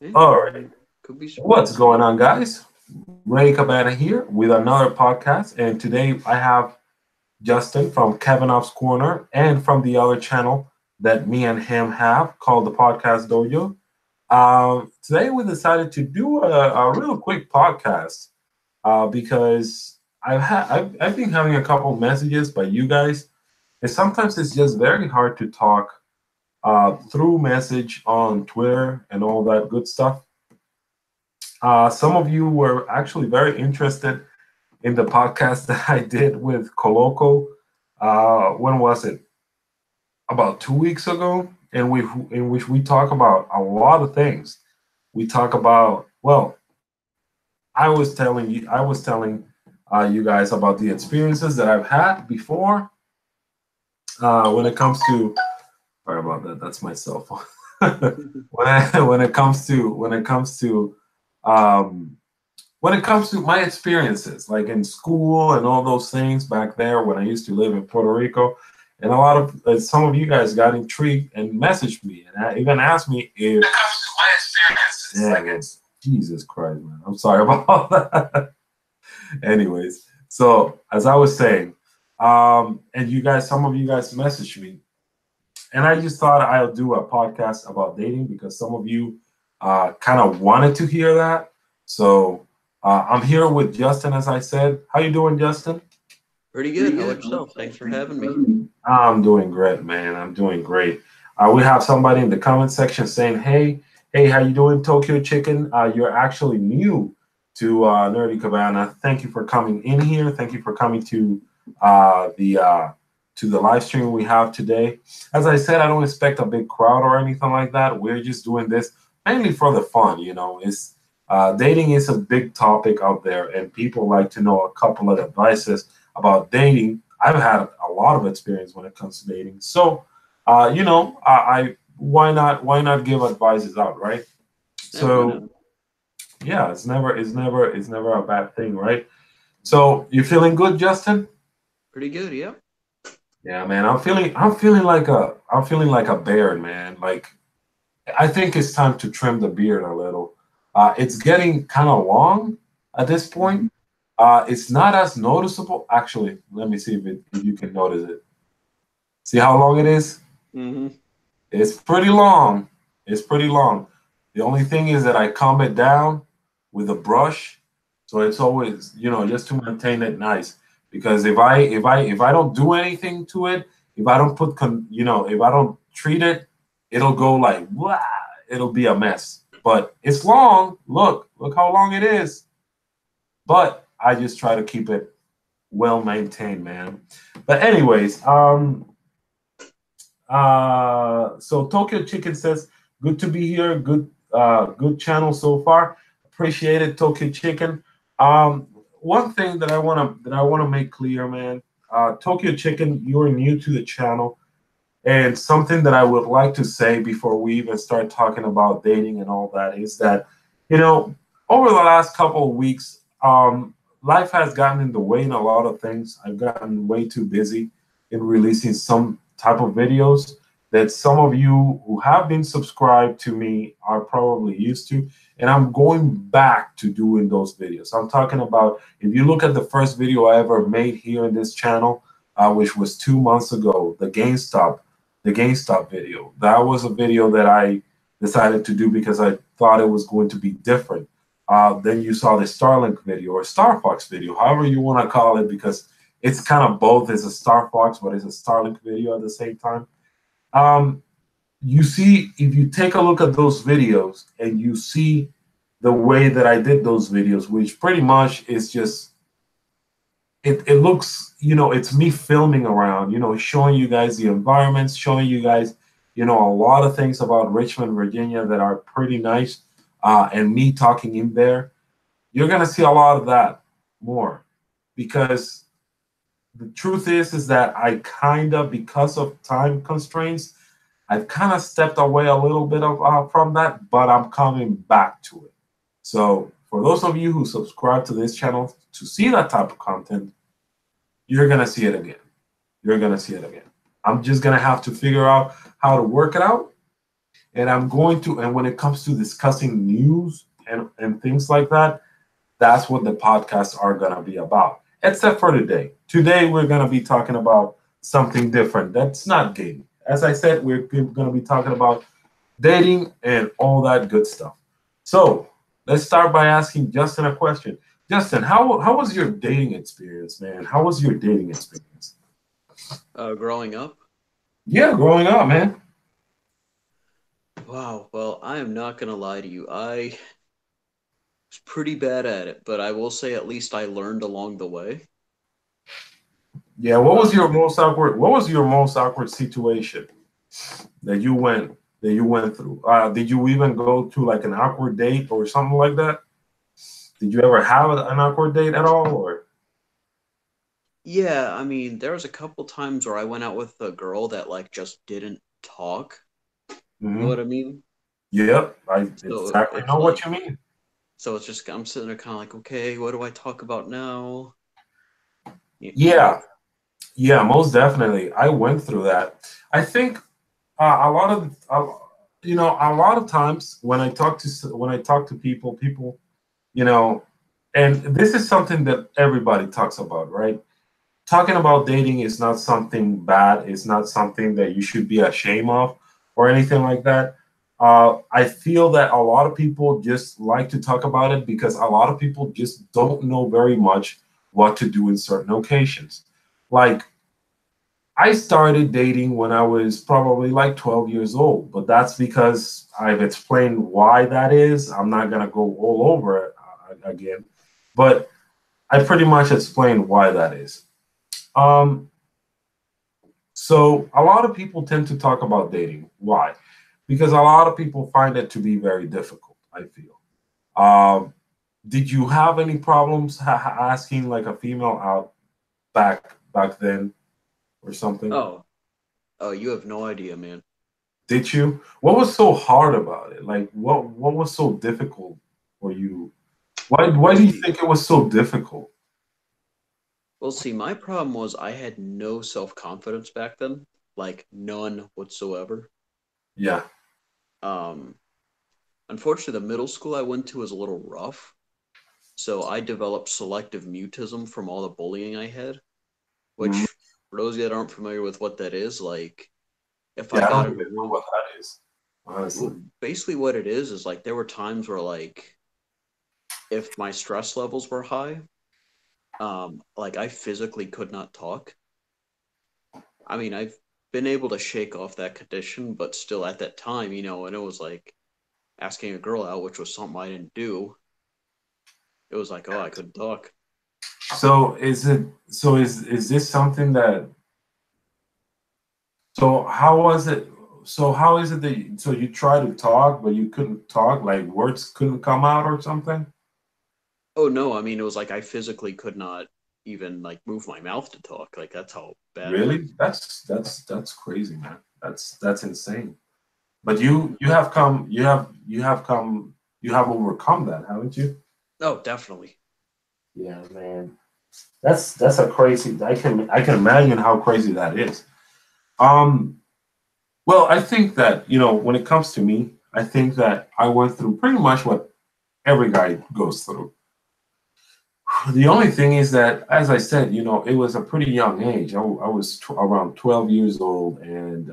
Yeah, All right. could be What's surprised. going on, guys? Ray Cabana here with another podcast. And today I have Justin from Cabana's Corner and from the other channel that me and him have called the Podcast Dojo. Today we decided to do a real quick podcast because I've been having a couple messages by you guys, and sometimes it's just very hard to talk through message on Twitter and all that good stuff. Some of you were actually very interested in the podcast that I did with Coloco. When was it? About 2 weeks ago, in which we talk about a lot of things. We talk about I was telling you guys about the experiences that I've had before when it comes to. Sorry about that. That's my cell phone. Um, when it comes to my experiences, like in school and all those things back there when I used to live in Puerto Rico, and a lot of some of you guys got intrigued and messaged me and even asked me if. When it comes to my experiences, yeah, like it's Jesus Christ, man. I'm sorry about that. Anyways, so as I was saying, and you guys, some of you guys messaged me, and I just thought I'll do a podcast about dating because some of you kind of wanted to hear that. So I'm here with Justin, as I said. How you doing, Justin? Pretty good. Pretty How good. about yourself? Thanks for having me. I'm doing great, man. I'm doing great. We have somebody in the comment section saying, hey, how you doing, Tokyo Chicken? You're actually new to Nerdy Cabana. Thank you for coming in here. Thank you for coming uh, the uh, to the live stream we have today. As I said, I don't expect a big crowd or anything like that. We're just doing this mainly for the fun. It's dating is a big topic out there, and people like to know a couple of advices about dating. I've had a lot of experience when it comes to dating, so I why not give advices out, right? Yeah, why not? So yeah, it's never a bad thing, right? So you feeling good, Justin? Pretty good, yeah. Yeah, man. I'm feeling like a bear, man. Like I think it's time to trim the beard a little. It's getting kind of long at this Mm-hmm. point. It's not as noticeable. Actually, let me see if you can notice it. See how long it is? Mm-hmm. It's pretty long. It's pretty long. The only thing is that I comb it down with a brush, so it's always, just to maintain it nice. Because if I don't do anything to it, if I don't if I don't treat it, it'll go like blah, it'll be a mess. But it's long. Look how long it is. But I just try to keep it well maintained, man. But anyways, so Tokyo Chicken says, "Good to be here. Good channel so far. Appreciate it, Tokyo Chicken." One thing that I wanna make clear, man. Tokyo Chicken, you're new to the channel, and something that I would like to say before we even start talking about dating and all that is that, you know, over the last couple of weeks, life has gotten in the way in a lot of things. I've gotten way too busy in releasing some type of videos that some of you who have been subscribed to me are probably used to. And I'm going back to doing those videos. I'm talking about if you look at the first video I ever made here in this channel, which was 2 months ago, the GameStop video. That was a video that I decided to do because I thought it was going to be different. Then you saw the Starlink video or Star Fox video, however you want to call it, because it's kind of both. It's a Star Fox, but it's a Starlink video at the same time. Um, you see, if you take a look at those videos and you see the way that I did those videos, which pretty much is just it looks, it's me filming around, showing you guys the environments, showing you guys, a lot of things about Richmond, Virginia that are pretty nice, and me talking in there. You're gonna see a lot of that more because the truth is that I kind of, because of time constraints, I've kind of stepped away a little bit from that, but I'm coming back to it. So for those of you who subscribe to this channel to see that type of content, you're gonna see it again. You're gonna see it again. I'm just gonna have to figure out how to work it out. and I'm going to, and when it comes to discussing news and things like that, that's what the podcasts are going to be about, except for today. Today, we're going to be talking about something different. That's not dating. As I said, we're going to be talking about dating and all that good stuff. So let's start by asking Justin a question. Justin, how was your dating experience, man? How was your dating experience? Growing up, Yeah, growing up, man. wow. Well, I am not gonna lie to you. I was pretty bad at it, but I will say at least I learned along the way. Yeah, what was your Um, most awkward? What was your most awkward situation that you went through? Did you even go to like an awkward date or something like that? Did you ever have an awkward date at all? Or yeah, I mean, there was a couple times where I went out with a girl that like just didn't talk. You know hmm what I mean? yep, I So exactly it's know what like, you mean. so it's just I'm sitting there kind of like, okay, what do I talk about now? You know? Yeah, yeah, most definitely. I went through that. I think a lot of a lot of times when I talk to people, you know, and this is something that everybody talks about, right? Talking about dating is not something bad. It's not something that you should be ashamed of or anything like that. I feel that a lot of people just like to talk about it because a lot of people just don't know very much what to do in certain occasions. Like I started dating when I was probably like 12 years old, but that's because I've explained why that is. I'm not going to go all over it again, but I pretty much explained why that is. Um, so a lot of people tend to talk about dating. Why? Because a lot of people find it to be very difficult, I feel. Um, did you have any problems asking like a female out back then or something? Oh, oh, you have no idea, man. Did you? What was so hard about it? Like what was so difficult for you? Why Well, do you see, think it was so difficult? well, see, my problem was I had no self-confidence back then, like none whatsoever. Yeah. Um, Unfortunately, the middle school I went to was a little rough, so I developed selective mutism from all the bullying I had, Mhm. which for those that aren't familiar with what that is, like if I Yeah, I got don't into even know what that is, honestly. basically what it is like there were times where like if my stress levels were high, like I physically could not talk. I mean, I've been able to shake off that condition, but still at that time, and it was like asking a girl out, which was something I didn't do. It was like, oh, I couldn't talk. So is this something that so how was it so how is it that so you try to talk but you couldn't talk, like words couldn't come out or something? Oh no, I mean, it was like I physically could not even like move my mouth to talk. Like that's how bad it Really? was. That's crazy, man. That's insane. But you have overcome that, haven't you? Oh, definitely. Yeah, man. That's a crazy. I can imagine how crazy that is. Um, well, I think that when it comes to me, I think that I went through pretty much what every guy goes through. The only thing is that, as I said, it was a pretty young age. I was around 12 years old, and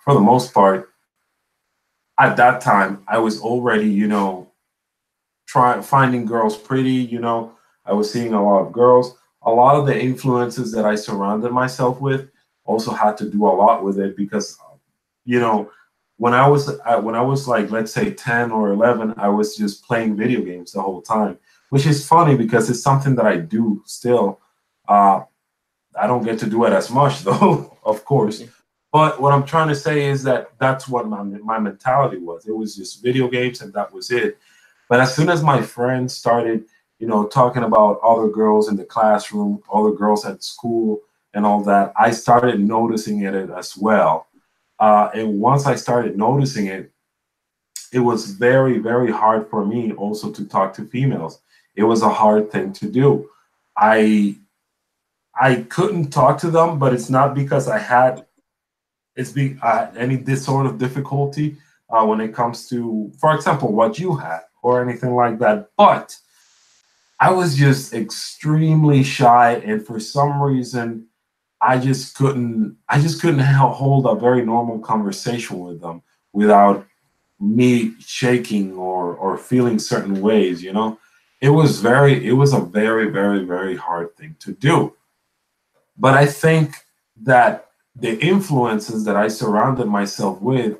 for the most part, at that time, I was already, try finding girls pretty. I was seeing a lot of girls. A lot of the influences that I surrounded myself with also had to do a lot with it because you know when I was like, let's say 10 or 11, I was just playing video games the whole time, which is funny because it's something that I do still. uh, I don't get to do it as much though, of course. But what I'm trying to say is that that's what my mentality was. It was just video games and that was it. But as soon as my friends started, talking about other girls in the classroom, other girls at school, and all that, I started noticing it as well. And once I started noticing it, it was very, very hard for me also to talk to females. It was a hard thing to do. I I couldn't talk to them, but it's not because I had it's be any this sort of difficulty when it comes to, for example, what you had or anything like that. But I was just extremely shy, and for some reason, I just couldn't hold a very normal conversation with them without me shaking or feeling certain ways. It was a very, very, very hard thing to do. But I think that the influences that I surrounded myself with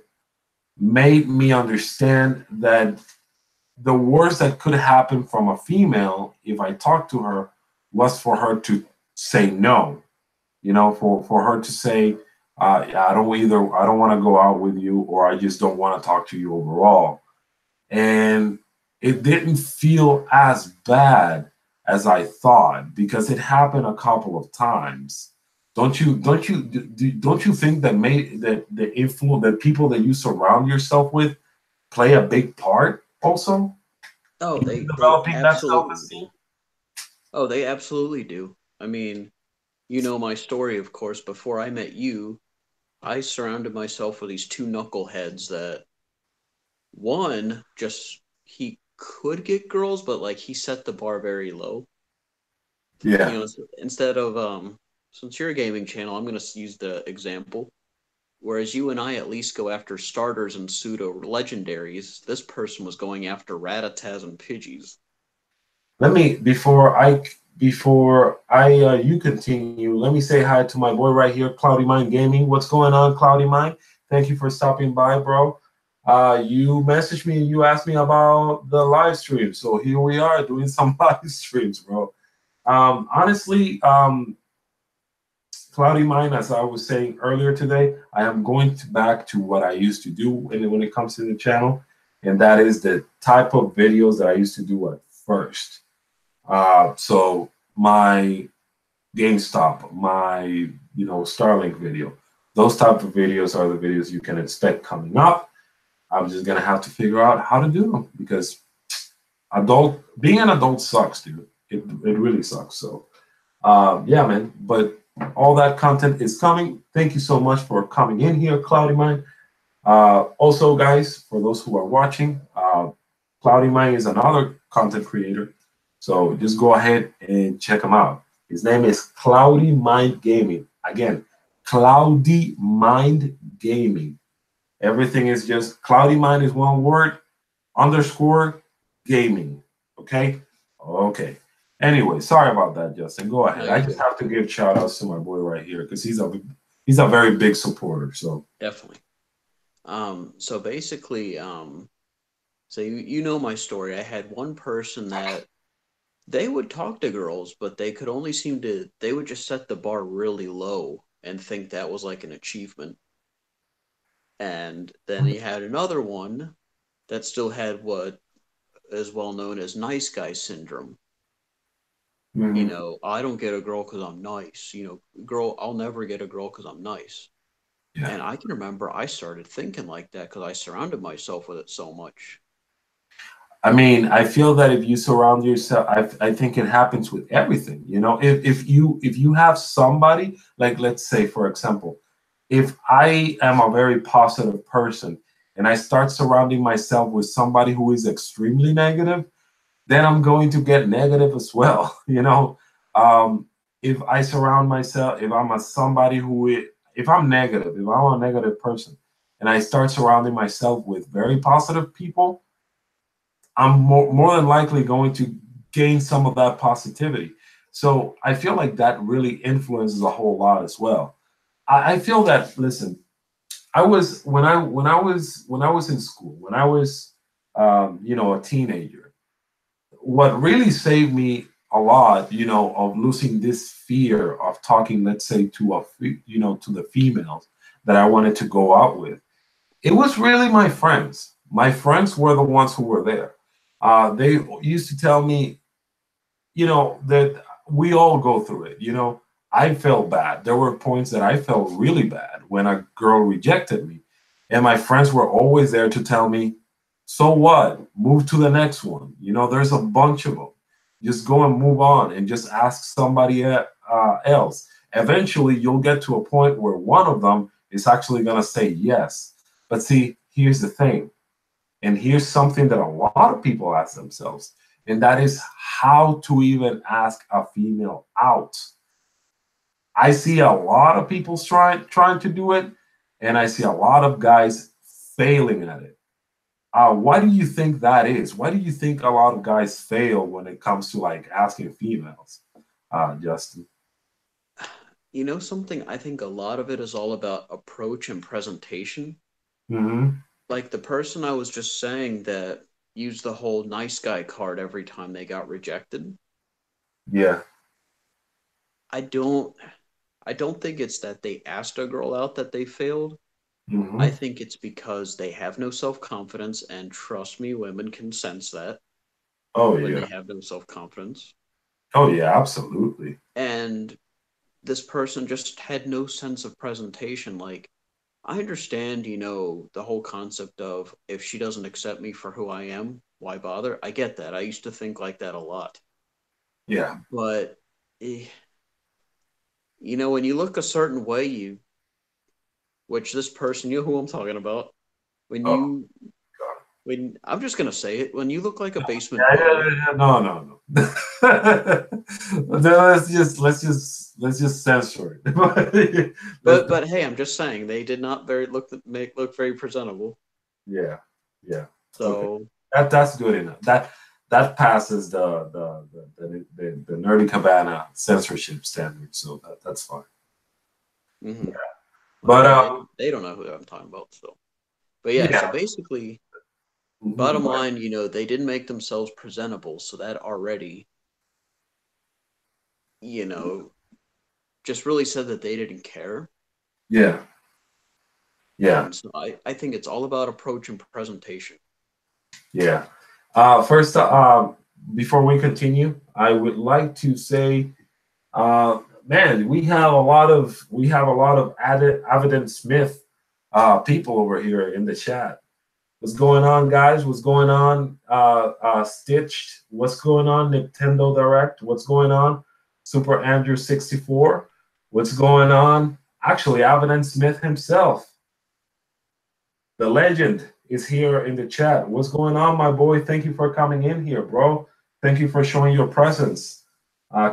made me understand that the worst that could happen from a female if I talked to her was for her to say no. For her to say, yeah, I don't want to go out with you, or I just don't want to talk to you overall. And it didn't feel as bad as I thought because it happened a couple of times. Don't you think that the influence, the people that you surround yourself with play a big part also Oh, in they developing that absolutely self-esteem? do. Oh, they absolutely do. I mean, you know my story, of course. Before I met you, I surrounded myself with these two knuckleheads that one just he could get girls, but like he set the bar very low. You Yeah. know, instead of since you're a gaming channel, I'm gonna use the example. Whereas you and I at least go after starters and pseudo legendaries, this person was going after ratatas and pidgeys. Let me before I you continue. Let me say hi to my boy right here, Cloudy Mind Gaming. What's going on, Cloudy Mind? Thank you for stopping by, bro. You messaged me and you asked me about the live stream, so here we are doing some live streams, bro. Honestly, Cloudy Mind, as I was saying earlier today, I am going back to what I used to do when it comes to the channel, and that is the type of videos that I used to do at first. So my GameStop, my Starlink video, those type of videos are the videos you can expect coming up. I'm just gonna have to figure out how to do them because being an adult sucks, dude. It really sucks. So yeah, man. But all that content is coming. Thank you so much for coming in here, Cloudy Mind. Also, guys, for those who are watching, Cloudy Mind is another content creator. So just go ahead and check him out. His name is Cloudy Mind Gaming. Again, Cloudy Mind Gaming. Everything is just Cloudy Mind is one word, underscore gaming. Okay? Okay. Anyway, sorry about that, Justin. Go No, ahead. I you're just good. have to give shout outs to my boy right here because he's a very big supporter. So Definitely. So basically, so you know my story. I had one person that they would talk to girls, but they could only seem to they would just set the bar really low and think that was like an achievement. And then he had another one that still had what is well known as nice guy syndrome. You mhm, know, I don't get a girl because I'm nice. You know, girl, I'll never get a girl because I'm nice. yeah. And I can remember I started thinking like that because I surrounded myself with it so much. I mean, I feel that if you surround yourself, I think it happens with everything. If you have somebody, like let's say, for example, if I am a very positive person and I start surrounding myself with somebody who is extremely negative, then I'm going to get negative as well. Um, if I surround myself, if I'm a somebody if I'm negative, if I'm a negative person, and I start surrounding myself with very positive people, I'm more than likely going to gain some of that positivity. So I feel like that really influences a whole lot as well. I feel that, listen, I was when I was in school, when I was a teenager, what really saved me a lot, of losing this fear of talking, let's say, to the females that I wanted to go out with, it was really my friends. My friends were the ones who were there. They used to tell me, that we all go through it. I felt bad. There were points that I felt really bad when a girl rejected me. And my friends were always there to tell me, so what? Move to the next one. There's a bunch of them. Just go and move on and just ask somebody else. Eventually, you'll get to a point where one of them is actually going to say yes. But see, here's the thing, and here's something that a lot of people ask themselves, and that is how to even ask a female out. I see a lot of people trying to do it, and I see a lot of guys failing at it. Why do you think that is? Why do you think a lot of guys fail when it comes to like asking females, Justin? You know something? I think a lot of it is all about approach and presentation. Hmm. Like the person I was just saying that used the whole nice guy card every time they got rejected. Yeah. I don't I don't think it's that they asked a girl out that they failed. I Hmm. think it's because they have no self-confidence, and trust me, women can sense that Oh when yeah. they have no self-confidence. Oh yeah. Absolutely. And this person just had no sense of presentation. Like, I understand, the whole concept of if she doesn't accept me for who I am, why bother? I get that. I used to think like that a lot. Yeah. But, eh, when you look a certain way, which this person, you know who I'm talking about, when Oh you, God. when, I'm just going to say it, when you look like a basement Yeah, yeah, dweller. yeah, yeah. No, no, no. Then let's just censor it. Let's, But hey, I'm just saying they did not look very presentable. yeah, yeah. Okay. So, That's good enough. That passes the nerdy cabana censorship standard, so that's fine. hmm well, But hey, they don't know who I'm talking about. So, but yeah, so yeah. basically, Mhm. bottom line, they didn't make themselves presentable, so that already, you know, just really said that they didn't care. Yeah, yeah, And so I think it's all about approach and presentation. yeah. First, before we continue, I would like to say, man, we have a lot of added evidence Smith people over here in the chat. What's going on, guys? What's going on? Stitched. What's going on? Nintendo Direct. What's going on? Super Andrew 64. What's going on? Actually, Avidan Smith himself, the legend, is here in the chat. What's going on, my boy? Thank you for coming in here, bro. Thank you for showing your presence.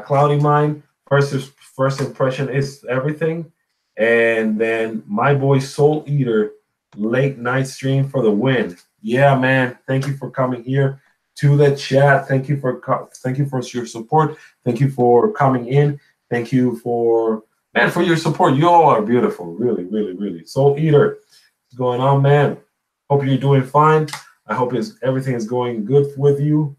Cloudy Mind, first impression is everything. And then my boy Soul Eater, late night stream for the win. Yeah, man. Thank you for coming here to the chat. Thank you for your support. Thank you for coming in. Thank you for your support. You all are beautiful, really, really, really. Soul Eater, what's going on, man? Hope you're doing fine. I hope everything is going good with you.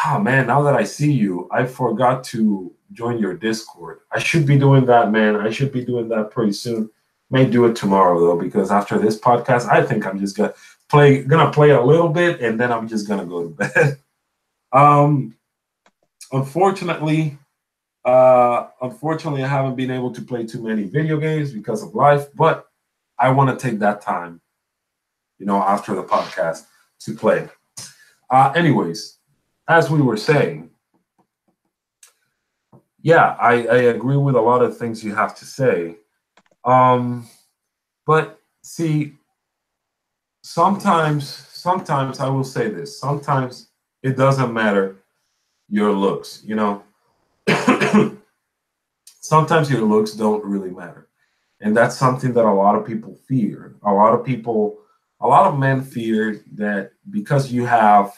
Ah, man, now that I see you, I forgot to join your Discord. I should be doing that, man. I should be doing that pretty soon. May do it tomorrow though, because after this podcast, I think I'm just gonna play a little bit, and then I'm just gonna go to bed. um, unfortunately, unfortunately, I haven't been able to play too many video games because of life, but I want to take that time, after the podcast to play. Anyways, as we were saying, yeah, I agree with a lot of things you have to say. Um, but see, sometimes I will say this. Sometimes it doesn't matter your looks. Sometimes your looks don't really matter, and that's something that a lot of people fear. A lot of men fear that because you have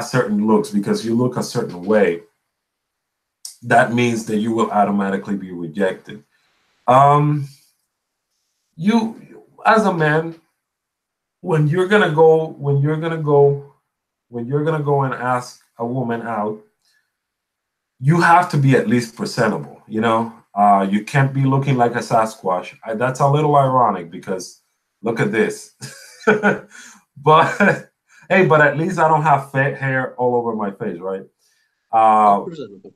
certain looks, because you look a certain way, that means that you will automatically be rejected. Um, you as a man, when you're gonna go and ask a woman out, you have to be at least presentable. You can't be looking like a Sasquatch. That's a little ironic because look at this. But hey, but at least I don't have fat hair all over my face, right? All Uh, presentable.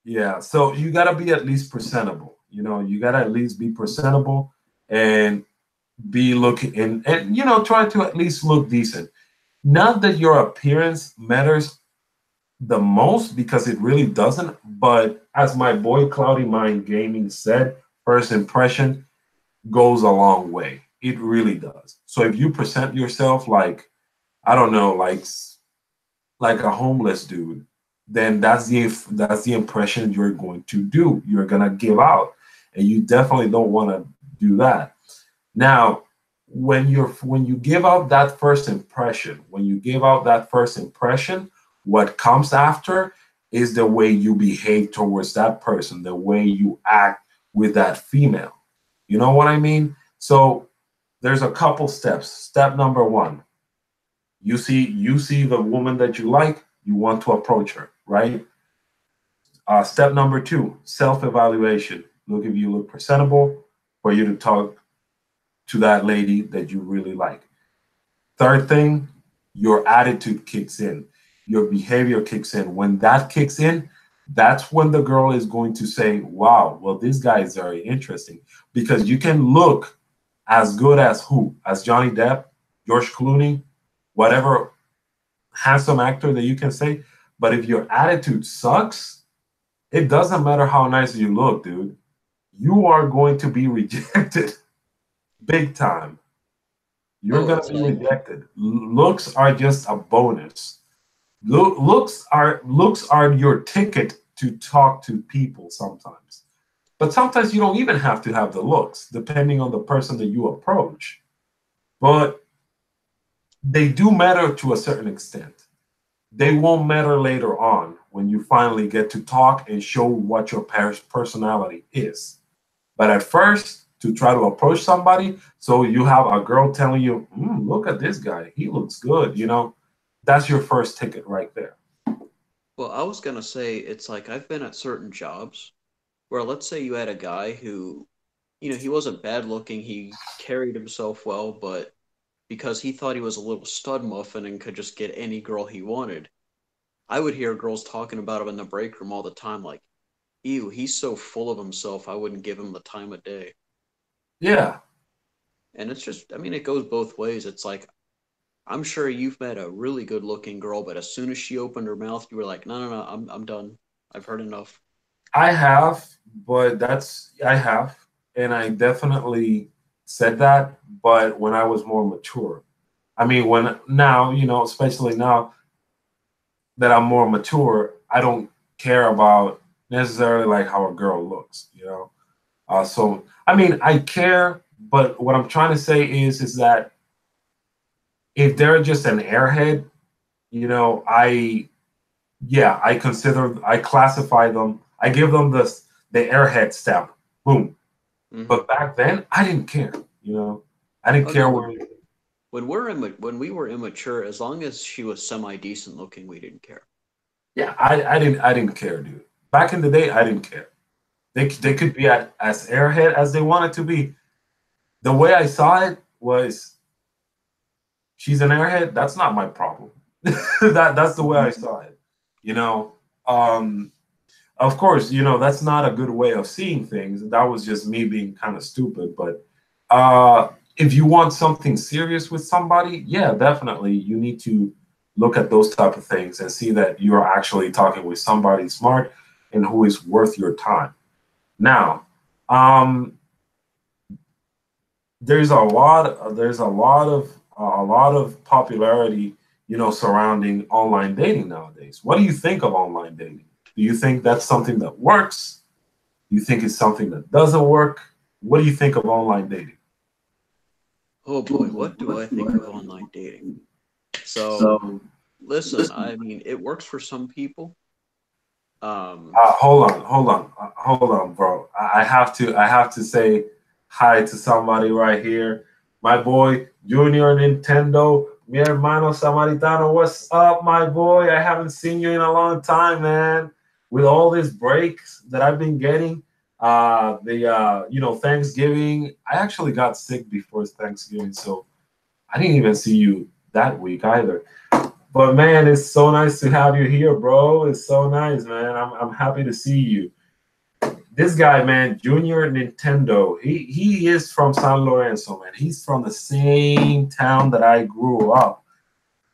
Yeah, so you gotta be at least presentable. You gotta at least be presentable and be looking and try to at least look decent. Not that your appearance matters the most because it really doesn't, but as my boy Cloudy Mind Gaming said, first impression, goes a long way. It really does. So if you present yourself like, I don't know, like a homeless dude, then that's the impression you're going to do. You're gonna give out, and you definitely don't want to do that. Now, when you give out that first impression, what comes after is the way you behave towards that person, the way you act with that female. You know what I mean? So there's a couple steps. Step number one, you see the woman that you like, you want to approach her, right? Step number two, self-evaluation. Look if you look presentable for you to talk to that lady that you really like. Third thing, your attitude kicks in, your behavior kicks in. When that kicks in, that's when the girl is going to say, wow, well, this guy is very interesting. Because you can look as good as who? As Johnny Depp, George Clooney, whatever handsome actor that you can say. But if your attitude sucks, it doesn't matter how nice you look, dude. You are going to be rejected big time. You're Oh, going it's to be like, rejected. Looks are just a bonus. Looks are your ticket to talk to people sometimes. But sometimes you don't even have to have the looks, depending on the person that you approach. But they do matter to a certain extent. They won't matter later on when you finally get to talk and show what your personality is. But at first, to try to approach somebody, so you have a girl telling you, look at this guy, he looks good, that's your first ticket right there. well, I was gonna say it's like I've been at certain jobs where let's say you had a guy who, he wasn't bad looking, he carried himself well, but because he thought he was a little stud muffin and could just get any girl he wanted, I would hear girls talking about him in the break room all the time, like, ew, he's so full of himself, I wouldn't give him the time of day. Yeah, And it's just, I mean, it goes both ways. It's like, I'm sure you've met a really good looking girl, but as soon as she opened her mouth, you were like, no, no, no, I'm done. I've heard enough. I have, but I have, and I definitely said that, but when I was more mature. I mean, when now, especially now that I'm more mature, I don't care about necessarily like how a girl looks. So I mean, I care, but what I'm trying to say is that if they're just an airhead, I yeah, I classify them, I give them the airhead stamp. Boom. Hmm. But back then, I didn't care. I didn't Oh care no, where. when we were immature, as long as she was semi decent looking, we didn't care. Yeah, I didn't care, dude. Back in the day, I didn't care. They could be as airhead as they wanted to be. The way I saw it was, she's an airhead. That's not my problem. That's the way I saw it. You know. Um, of course, that's not a good way of seeing things. That was just me being kind of stupid. But if you want something serious with somebody, yeah, definitely you need to look at those type of things and see that you're actually talking with somebody smart and who is worth your time. Now, um, there's a lot of popularity, surrounding online dating nowadays. What do you think of online dating? Do you think that's something that works? Do you think it's something that doesn't work? What do you think of online dating? Oh boy, what do I think of online dating? So, listen, I mean, it works for some people. Hold on, bro. I have to say hi to somebody right here. My boy Junior Nintendo, mi hermano Samaritano. What's up, my boy? I haven't seen you in a long time, man. With all these breaks that I've been getting, the Thanksgiving. I actually got sick before Thanksgiving, so I didn't even see you that week either. But man, it's so nice to have you here, bro. It's so nice, man. I'm happy to see you. This guy, man, Junior Nintendo, he is from San Lorenzo, man. He's from the same town that I grew up.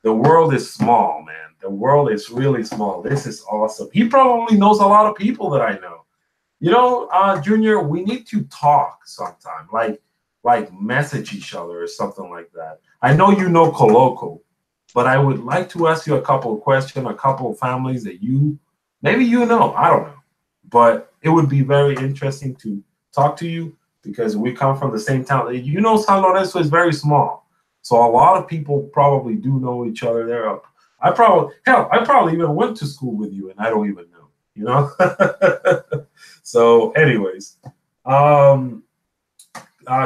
The world is small, man. The world is really small. This is awesome. He probably knows a lot of people that I know. Junior, we need to talk sometime. Like, like message each other or something like that. I know you know Coloco, but I would like to ask you a couple of questions, a couple of families that you maybe you know, I don't know. But it would be very interesting to talk to you because we come from the same town. You know, San Lorenzo is very small. So a lot of people probably do know each other there. I probably even went to school with you and I don't even know, you know? So anyways, um,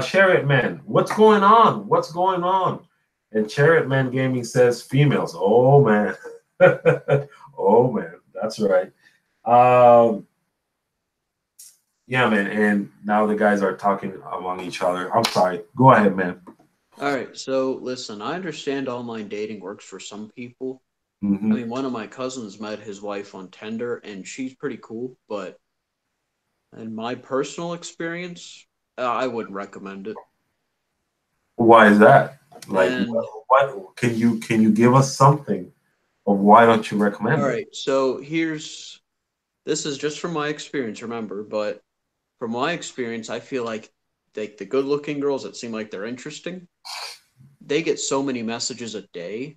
Chariot Man, what's going on? What's going on? And Chariot Man Gaming says females. Oh man. Oh man, that's right. Um, yeah, man. And now the guys are talking among each other. I'm sorry. Go ahead, man. All right, so listen, I understand online dating works for some people. I Hmm. mean, one of my cousins met his wife on Tinder, and she's pretty cool. But in my personal experience, I wouldn't recommend it. Why is that? Like, And what can you give us something of why don't you all recommend it? right, so here's this is just from my experience, remember, but from my experience, I feel like the good-looking girls that seem like they're interesting, they get so many messages a day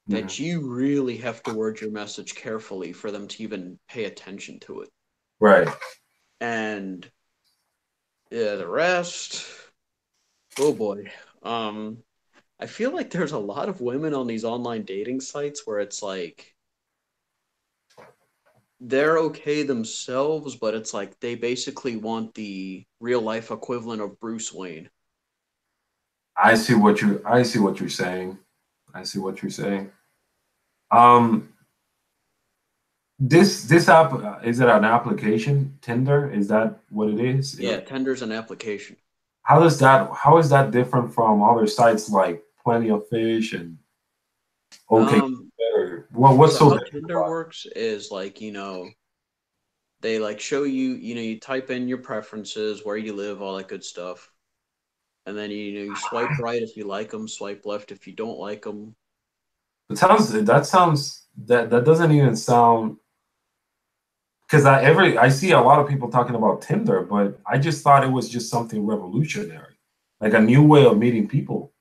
Mhm. that you really have to word your message carefully for them to even pay attention to it. Right. And yeah, the rest, oh boy. I feel like there's a lot of women on these online dating sites where it's like they're okay themselves, but it's like they basically want the real life equivalent of Bruce Wayne. I see what you're saying. I see what you're saying. Um, this app is it an application? Tinder? Is that what it is? Yeah, Tinder's an application. How is that different from other sites like Plenty of Fish and OK Um, Better? What's so so how different Tinder about works is like, they like show you, you type in your preferences, where you live, all that good stuff. And then you swipe right if you like them, swipe left if you don't like them. it? That doesn't even sound because I see a lot of people talking about Tinder, but I just thought it was just something revolutionary, like a new way of meeting people.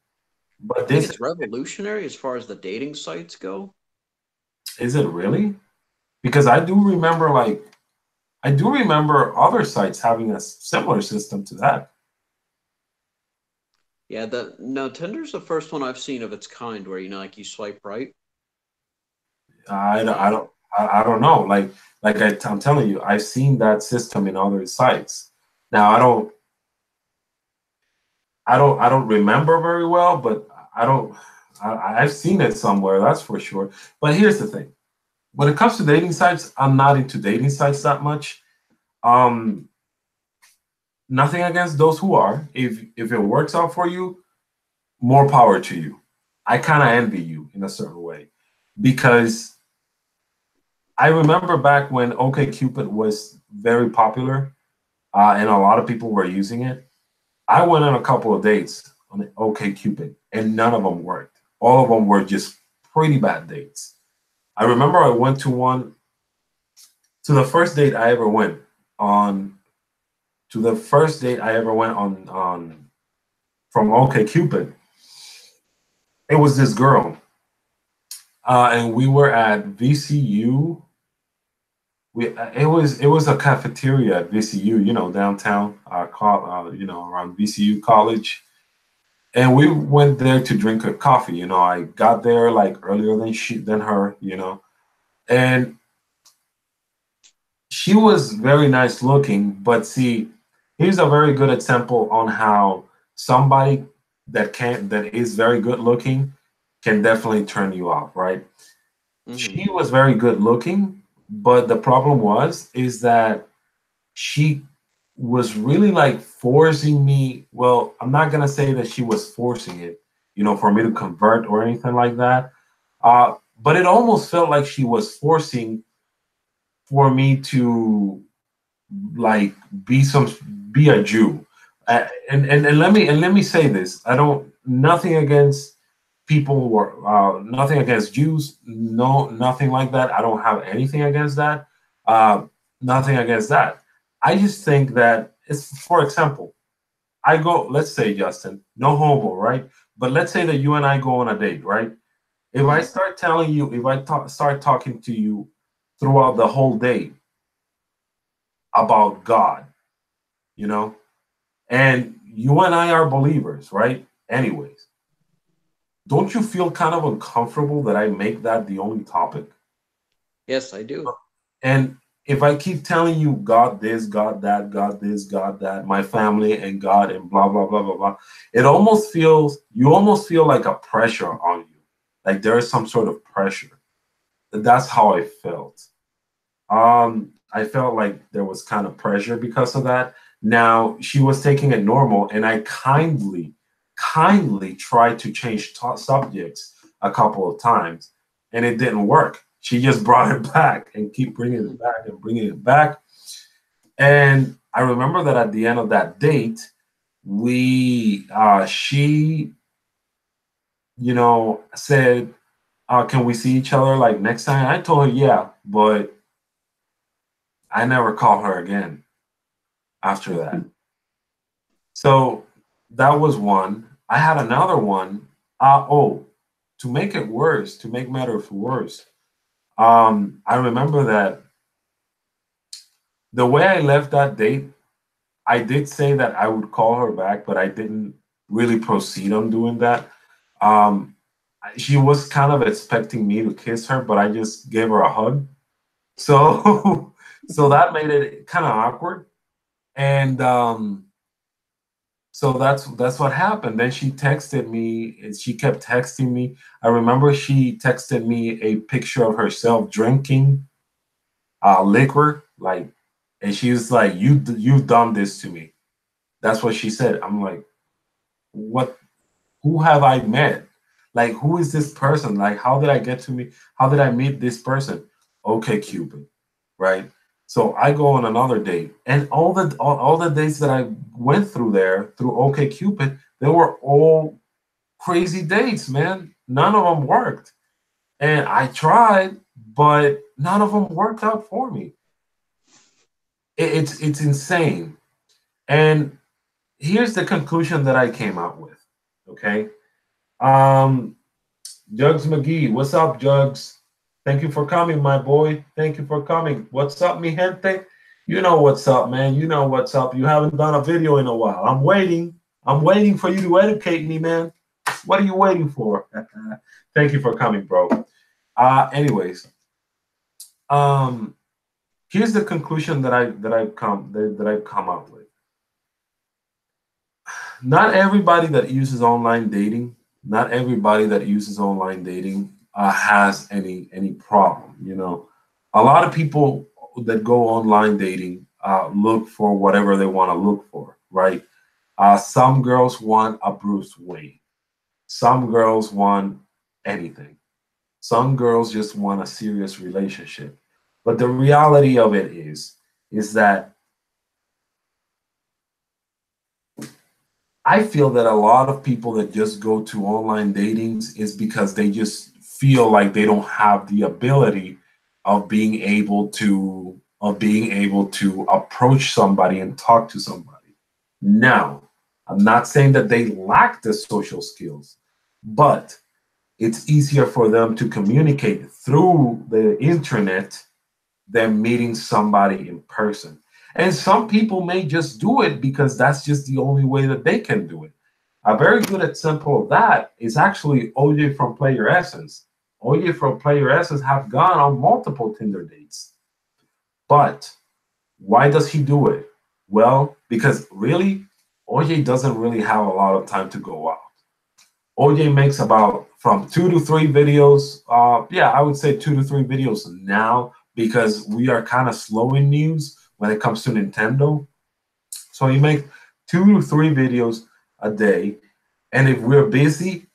But I think this it's revolutionary as far as the dating sites go. is it really? Because I do remember other sites having a similar system to that. Yeah, the no, Tinder's the first one I've seen of its kind where like you swipe right. I, don't- I Um, don't I don't know. I'm telling you, I've seen that system in other sites. Now I don't remember very well, but I don't I've seen it somewhere, that's for sure. But here's the thing. When it comes to dating sites, I'm not into dating sites that much. Um, Nothing against those who are. If it works out for you, more power to you. I kind of envy you in a certain way because I remember back when OkCupid was very popular and a lot of people were using it. I went on a couple of dates on OkCupid and none of them worked. All of them were just pretty bad dates. I remember I went to the first date I ever went on to the first date I ever went on from OkCupid. It was this girl, and we were at VCU. It was a cafeteria at VCU, you know, downtown, you know, around VCU College, and we went there to drink a coffee. You know, I got there like earlier than her, you know, and she was very nice looking. But see, here's a very good example on how somebody that is very good looking can definitely turn you off, right? mhm. She was very good looking, but the problem is that she was really like forcing me. Well, I'm not gonna say that she was forcing it, you know, for me to convert or anything like that. But it almost felt like she was forcing for me to like be some be a Jew. And let me say this: I don't nothing against people who are nothing against Jews, no nothing like that. I don't have anything against that. Uh, Nothing against that. I just think that it's for example. I go, let's say, Justin, no homo, right? But let's say that you and I go on a date, right? If I Hmm. start telling you, if I start talking to you throughout the whole day about God, you know, and you and I are believers, right? Anyways, don't you feel kind of uncomfortable that I make that the only topic? Yes, I do. And if I keep telling you God this, God that, God this, God that, my family and God and blah blah blah blah blah, it almost feels you almost feel like a pressure on you, like there is some sort of pressure. That's how I felt. I felt like there was kind of pressure because of that. Now she was taking it normal, and I kindly tried to change subjects a couple of times, and it didn't work. She just brought it back and keep bringing Hmm. it back and bringing it back. And I remember that at the end of that date, she, said, "Can we see each other like next time?" I told her, "Yeah," but I never called her again after that. So that was one. I had another one. To make it worse, to make matters worse, I remember that the way I left that date, I did say that I would call her back, but I didn't really proceed on doing that. Um, she was kind of expecting me to kiss her, but I just gave her a hug. So, so that made it kind of awkward. And so that's what happened. Then she texted me, and she kept texting me. I remember she texted me a picture of herself drinking liquor, like, and she was like, you've done this to me." That's what she said. I'm like, what? Who have I met? Like, who is this person? Like, how did I get to me? How did I meet this person? Okay, Cupid, right? So I go on another date, and all the dates that I went through there through OK Cupid, they were all crazy dates, man. None of them worked, and I tried, but none of them worked out for me. It's insane. And here's the conclusion that I came out with. Okay, um, Jugs McGee, what's up, Jugs? Thank you for coming, my boy. Thank you for coming. What's up, mi gente? You know what's up, man. You know what's up. You haven't done a video in a while. I'm waiting. I'm waiting for you to educate me, man. What are you waiting for? Thank you for coming, bro. Anyways, um, here's the conclusion that I've come up with. Not everybody that uses online dating, not everybody that uses online dating has any problem. A lot of people that go online dating look for whatever they want to look for, right? Some girls want a Bruce Wayne. Some girls want anything. Some girls just want a serious relationship. But the reality of it is that I feel that a lot of people that just go to online datings is because they just feel like they don't have the ability of being able to approach somebody and talk to somebody. Now, I'm not saying that they lack the social skills, but it's easier for them to communicate through the internet than meeting somebody in person. And some people may just do it because that's just the only way that they can do it. A very good example of that is actually OJ from Player Essence. OJ from Player Essence have gone on multiple Tinder dates. But why does he do it? Well, because really, OJ doesn't really have a lot of time to go out. OJ makes about from 2 to 3 videos. Yeah, I would say 2 to 3 videos now because we are kind of slow in news when it comes to Nintendo. So he makes 2 to 3 videos a day, and if we're busy,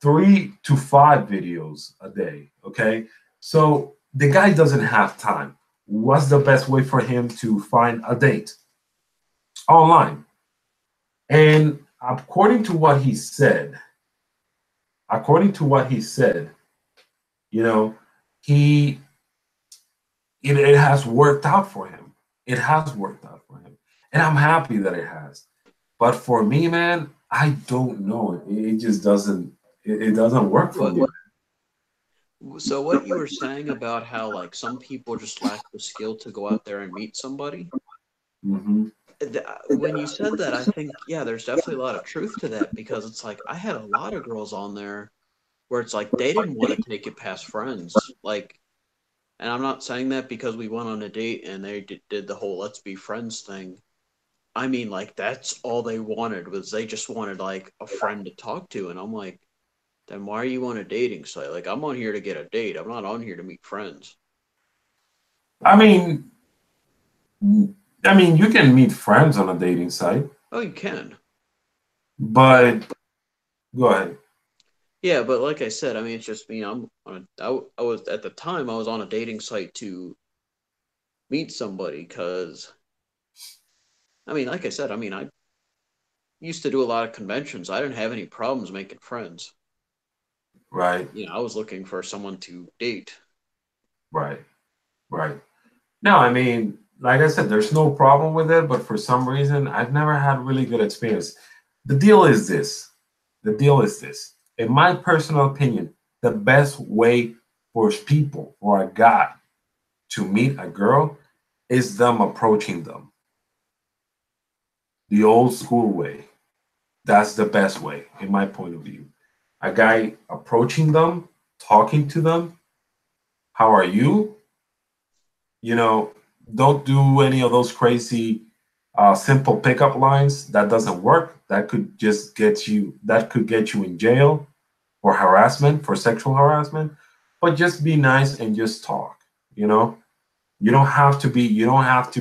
3 to 5 videos a day. Okay, so the guy doesn't have time. What's the best way for him to find a date? Online. And according to what he said, you know, he it has worked out for him. It has worked out for him. And I'm happy that it has. But for me, man, I don't know. It just doesn't. It doesn't work for What me. so what you were saying about how like some people just lack the skill to go out there and meet somebody? Hmm. When you said that, I think yeah, there's definitely a lot of truth to that because it's like I had a lot of girls on there where it's like they didn't want to take it past friends. Like, and I'm not saying that because we went on a date and they did the whole let's be friends thing. I mean, like that's all they wanted was they just wanted like a friend to talk to, and I'm like, then why are you on a dating site? Like, I'm on here to get a date. I'm not on here to meet friends. I mean, you can meet friends on a dating site, Oh, you can, but but go ahead. yeah, but like I said, I mean, it's just me. I'm on I was at the time I was on a dating site to meet somebody because I mean, like I said, I mean, I used to do a lot of conventions. I didn't have any problems making friends. Right, I was looking for someone to date. right, right. No, I mean, like I said, there's no problem with it, but for some reason, I've never had really good experience. The deal is this. The deal is this. In my personal opinion, the best way for people, for a guy to meet a girl is them approaching them the old school way. That's the best way, in my point of view. A guy approaching them, talking to them, how are you? You know, don't do any of those crazy simple pickup lines. That doesn't work. That could get you in jail for harassment, for sexual harassment. But just be nice and just talk. You know, you don't have to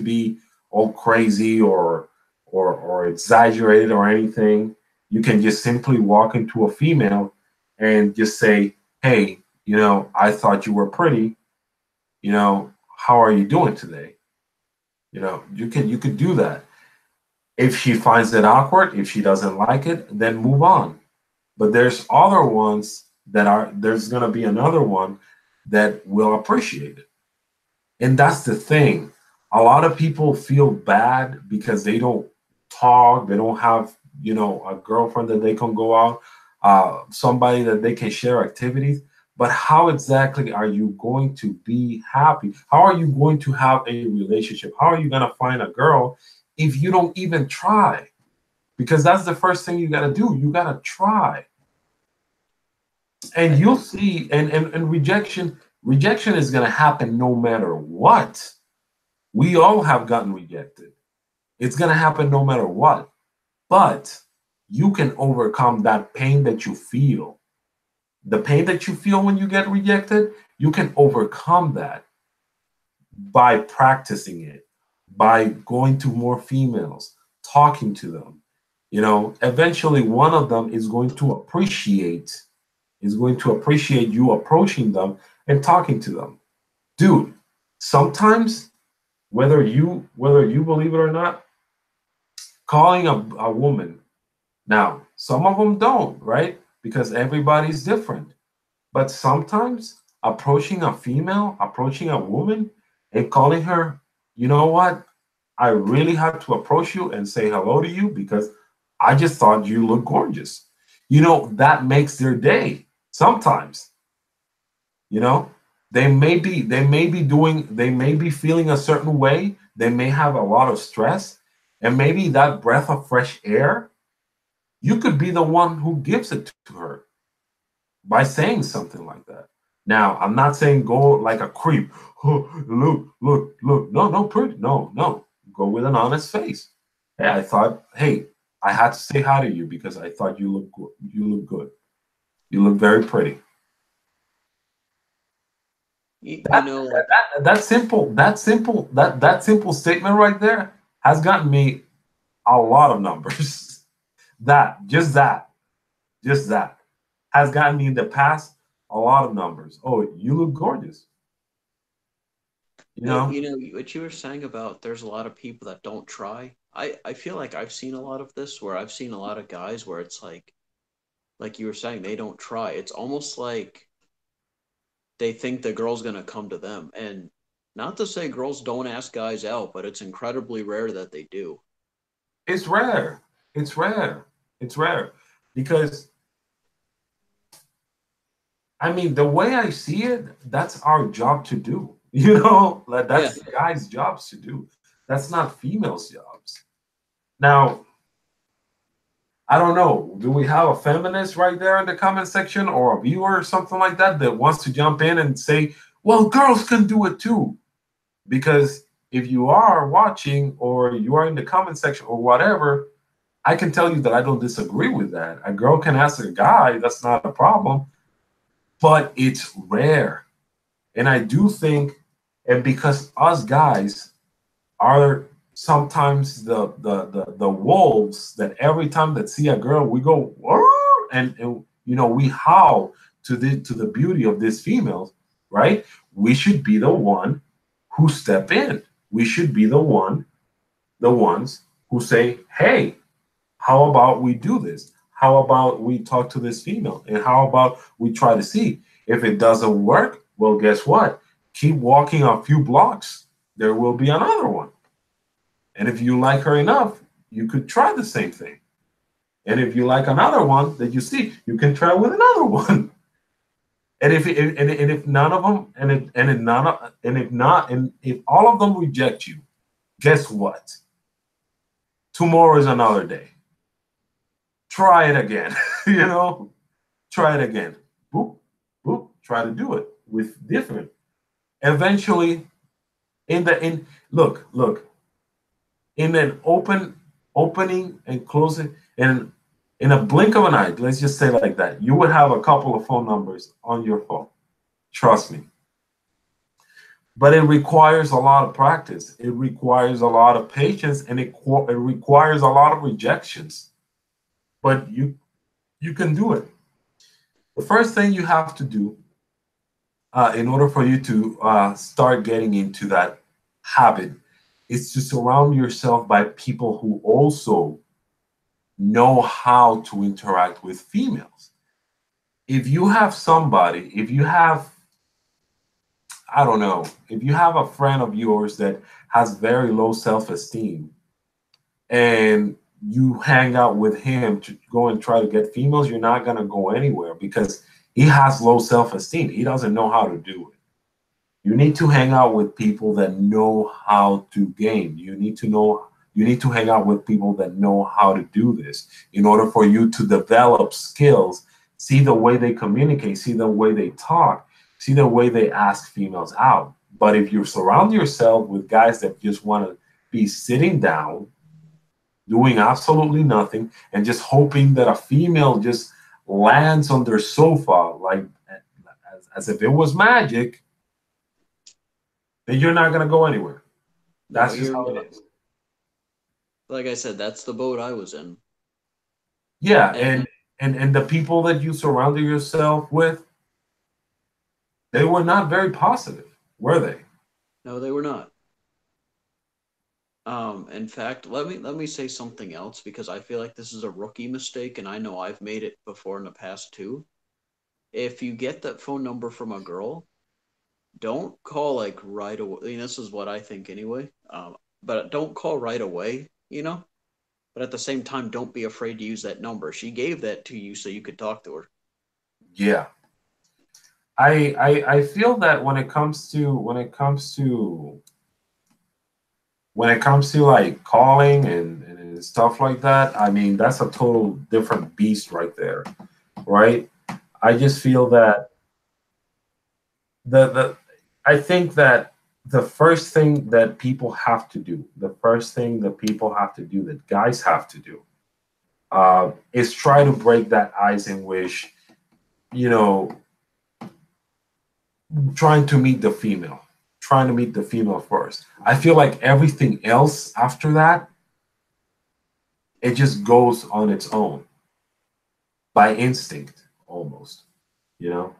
be all crazy or exaggerated or anything. You can just simply walk into a female and just say, "Hey, I thought you were pretty. How are you doing today?" You could do that. If she finds it awkward, if she doesn't like it, then move on. But there's gonna be another one that will appreciate it. And that's the thing. A lot of people feel bad because they don't talk, they don't have, a girlfriend that they can go out, somebody that they can share activities. But how exactly are you going to be happy? How are you going to have a relationship? How are you going to find a girl if you don't even try? Because that's the first thing you got to do. You got to try. And I, you'll see, and rejection is going to happen no matter what. We all have gotten rejected. It's going to happen no matter what. But you can overcome that pain that you feel. The pain that you feel when you get rejected, you can overcome that by practicing it, by going to more females, talking to them. Eventually one of them is going to appreciate you approaching them and talking to them. Dude, sometimes whether you believe it or not, calling a woman. Now, some of them don't, right? Because everybody's different. But sometimes approaching a woman and calling her, you know what? I really had to approach you and say hello to you because I just thought you looked gorgeous. That makes their day sometimes. You know, they may be feeling a certain way. They may have a lot of stress, and maybe that breath of fresh air, you could be the one who gives it to her by saying something like that. Now, I'm not saying go like a creep. Oh, look. No, no, pretty. No, no. Go with an honest face. Hey, I had to say hi to you because I thought you look good. You look good. You look very pretty. you know, like That simple statement right there has gotten me a lot of numbers. That, just that has gotten me in the past a lot of numbers. Oh, you look gorgeous. You no, know, what you were saying about there's a lot of people that don't try. I feel like I've seen a lot of this where I've seen a lot of guys where it's like you were saying, they don't try. It's almost like they think the girl's gonna come to them. And not to say girls don't ask guys out, but it's incredibly rare that they do. it's rare. It's rare. It's rare because I mean the way I see it, that's our job to do. You know, like Yeah, that's guys' jobs to do. That's not females' jobs. Now, I don't know. Do we have a feminist right there in the comment section or a viewer or something like that that wants to jump in and say, well, girls can do it too? Because if you are watching or you are in the comment section or whatever, I can tell you that I don't disagree with that. A girl can ask a guy, that's not a problem, but it's rare. And I do think, and because us guys are sometimes the wolves that every time that see a girl we go and you know we howl to the beauty of these females, right? We should be the one who step in. We should be the ones who say, hey, how about we do this? How about we talk to this female? And how about we try to see if it doesn't work? Well, guess what? Keep walking a few blocks. There will be another one. And if you like her enough, you could try the same thing. And if you like another one that you see, you can try with another one. And if none of them and if none of, and if not and if all of them reject you, guess what? Tomorrow is another day. Try it again. You know, try it again. Boop, boop. Try to do it with different. Eventually, in look in an opening and closing in a blink of an eye, let's just say like that, you would have a couple of phone numbers on your phone. Trust me. But it requires a lot of practice. It requires a lot of patience, and it requires a lot of rejections. But you can do it. The first thing you have to do in order for you to start getting into that habit is to surround yourself by people who also know how to interact with females. If you have somebody, if you have, I don't know, if you have a friend of yours that has very low self esteem and you hang out with him to go and try to get females, you're not going to go anywhere because he has low self esteem. He doesn't know how to do it. You need to hang out with people that know how to game. You need to hang out with people that know how to do this in order for you to develop skills, see the way they communicate, see the way they talk, see the way they ask females out. But if you surround yourself with guys that just want to be sitting down, doing absolutely nothing, and just hoping that a female just lands on their sofa like as if it was magic, then you're not going to go anywhere. no, That's just you're how not. it is. Like I said, that's the boat I was in. Yeah, And and the people that you surrounded yourself with, they were not very positive, were they? no, they were not. In fact, let me say something else because I feel like this is a rookie mistake, and I know I've made it before in the past too. If you get that phone number from a girl, don't call like right away. I mean, this is what I think anyway. But don't call right away, you know. But at the same time, don't be afraid to use that number. She gave that to you so you could talk to her. Yeah. I feel that when it comes to like calling and stuff like that, I mean that's a total different beast right there, right? I just feel that the I think that the first thing that people have to do, the first thing that people have to do, that guys have to do, is try to break that ice in which, you know, trying to meet the female, trying to meet the female first. I feel like everything else after that, it just goes on its own by instinct almost, you know.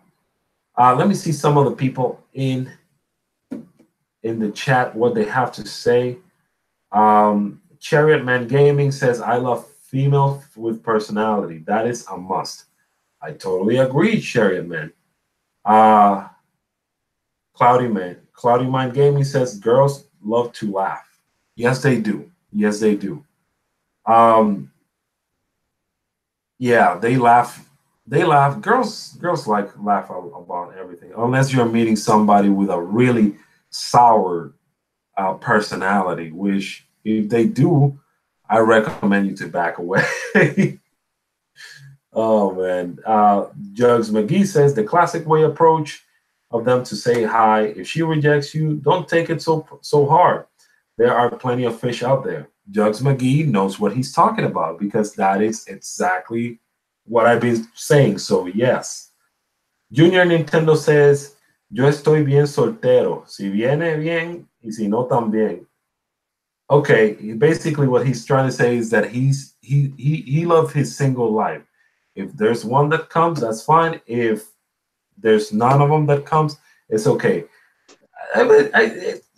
Let me see some of the people in the chat what they have to say. Chariot Man Gaming says, I love female with personality. That is a must. I totally agree, Chariot Man. Uh, Cloudy Mind Gaming says, girls love to laugh. Yes, they do. Yes, they do. Um, Yeah, they laugh. They laugh. Girls like laugh about everything, unless you're meeting somebody with a really sour personality. Which, if they do, I recommend you to back away. Oh man. Jugs McGee says the classic way approach of them to say hi. If she rejects you, don't take it so hard. There are plenty of fish out there. Jugs McGee knows what he's talking about because that is exactly what I've been saying. So yes. Junior Nintendo says, yo estoy bien soltero. Si viene bien y si no también. Okay, basically what he's trying to say is that he loved his single life. If there's one that comes, that's fine. If there's none of them that comes, it's okay.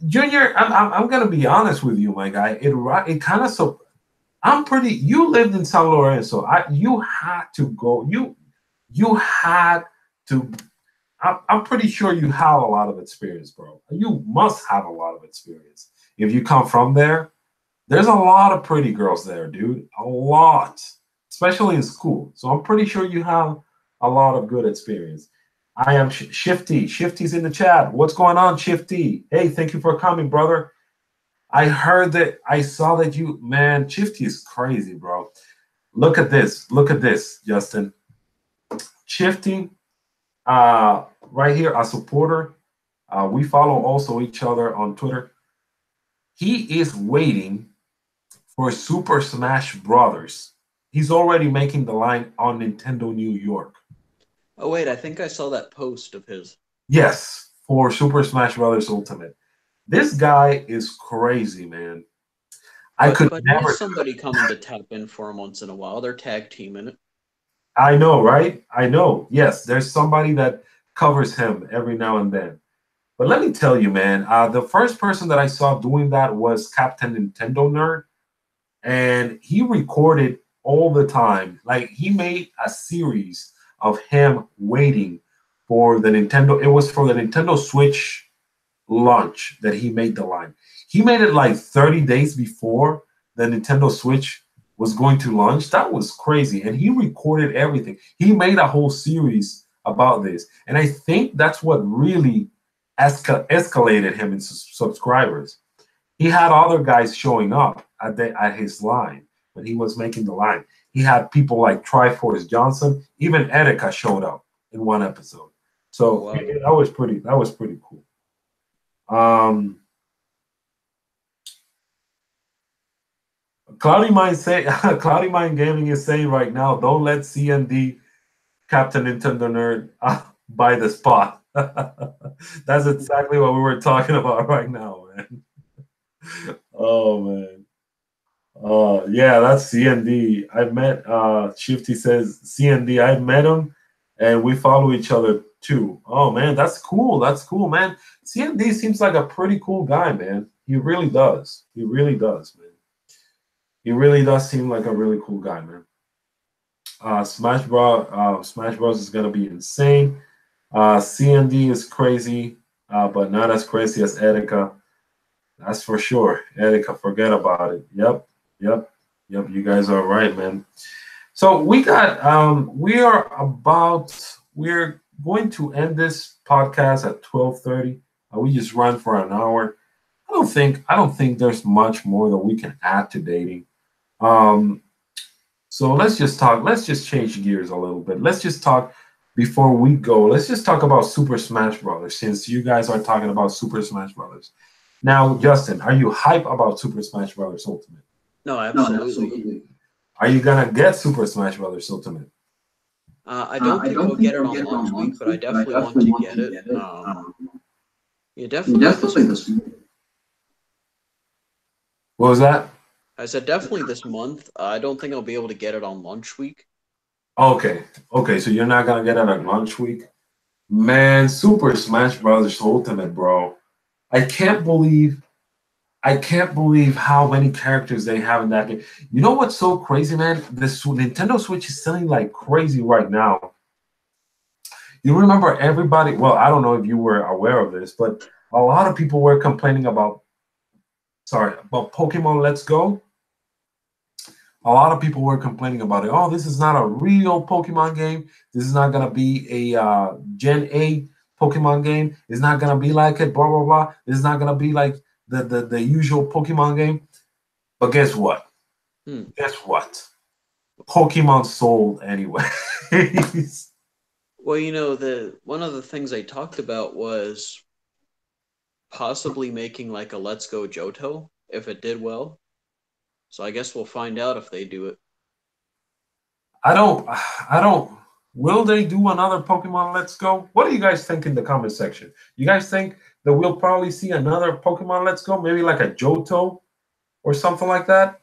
Junior, I'm gonna be honest with you, my guy. It kind of so. I'm pretty. You lived in San Lorenzo. You had to go. You had to. I'm pretty sure you have a lot of experience, bro. You must have a lot of experience if you come from there. There's a lot of pretty girls there, dude. A lot, especially in school. So I'm pretty sure you have a lot of good experience. I am Shifty. Shifty's in the chat. What's going on, Shifty? Hey, thank you for coming, brother. I heard that. I saw that you, man. Shifty is crazy, bro. Look at this. Look at this, Justin. Shifty, right here, a supporter. We follow also each other on Twitter. He is waiting for Super Smash Brothers. He's already making the line on Nintendo New York. Oh wait, I think I saw that post of his. Yes, for Super Smash Brothers Ultimate. This guy is crazy, man. I could But he is never. somebody coming to tap in for him once in a while. They're tag teaming it. I know, right? I know. Yes, there's somebody that covers him every now and then. But let me tell you, man, the first person that I saw doing that was Captain Nintendo Nerd, and he recorded all the time. Like he made a series of him waiting for the Nintendo. It was for the Nintendo Switch launch that he made the line. He made it like 30 days before the Nintendo Switch was going to launch. That was crazy. And he recorded everything. He made a whole series about this. And I think that's what really escalated him in subscribers. He had other guys showing up at his line when he was making the line. He had people like Triforce Johnson, even Erica showed up in one episode. Oh So wow. that was pretty cool. Um, Cloudy Mind say Cloudy Mind Gaming is saying right now, don't let CND Captain Nintendo Nerd buy the spot. That's exactly what we were talking about right now, man. Oh man. Yeah, that's CND. I've met Shifty says CND. I've met him and we follow each other too. Oh man, that's cool. That's cool, man. CND seems like a pretty cool guy, man. He really does. He really does, man. He really does seem like a really cool guy, man. Smash Bros is gonna be insane. CND is crazy, but not as crazy as Etika. That's for sure. Etika, forget about it. Yep, yep, yep. You guys are right, man. So we're going to end this podcast at 12:30. We just ran for an hour. I don't think there's much more that we can add to dating. Um, so let's just talk. Let's just change gears a little bit. Let's just talk before we go. Let's just talk about Super Smash Brothers, since you guys are talking about Super Smash Brothers. Now, Justin, are you hype about Super Smash Brothers Ultimate? No, No, absolutely. absolutely. Are you gonna get Super Smash Brothers Ultimate? I don't I think don't I'll think get it I'll on get it on launch week, launch but I week, but I definitely want definitely to want get to it. get it. Yeah, Yeah, definitely definitely this. What was that? I said definitely this month. I don't think I'll be able to get it on launch week. Okay, okay, so you're not gonna get it at launch week, man. Super Smash Brothers Ultimate, bro. I can't believe I can't believe how many characters they have in that game. You know what's so crazy, man? This Nintendo Switch is selling like crazy right now. You remember everybody? Well, I don't know if you were aware of this, but a lot of people were complaining about Pokemon Let's Go. A lot of people were complaining about it. Oh, this is not a real Pokemon game. This is not gonna be a Gen 8 Pokemon game. It's not gonna be like it. Blah blah blah. This is not gonna be like the usual Pokemon game. But guess what? Hmm. Guess what? Pokemon sold anyway. Well, the one of the things they talked about was possibly making like a Let's Go Johto if it did well. So I guess we'll find out if they do it. I don't. I don't. Will they do another Pokemon Let's Go? What do you guys think in the comment section? You guys think that we'll probably see another Pokemon Let's Go, maybe like a Johto or something like that?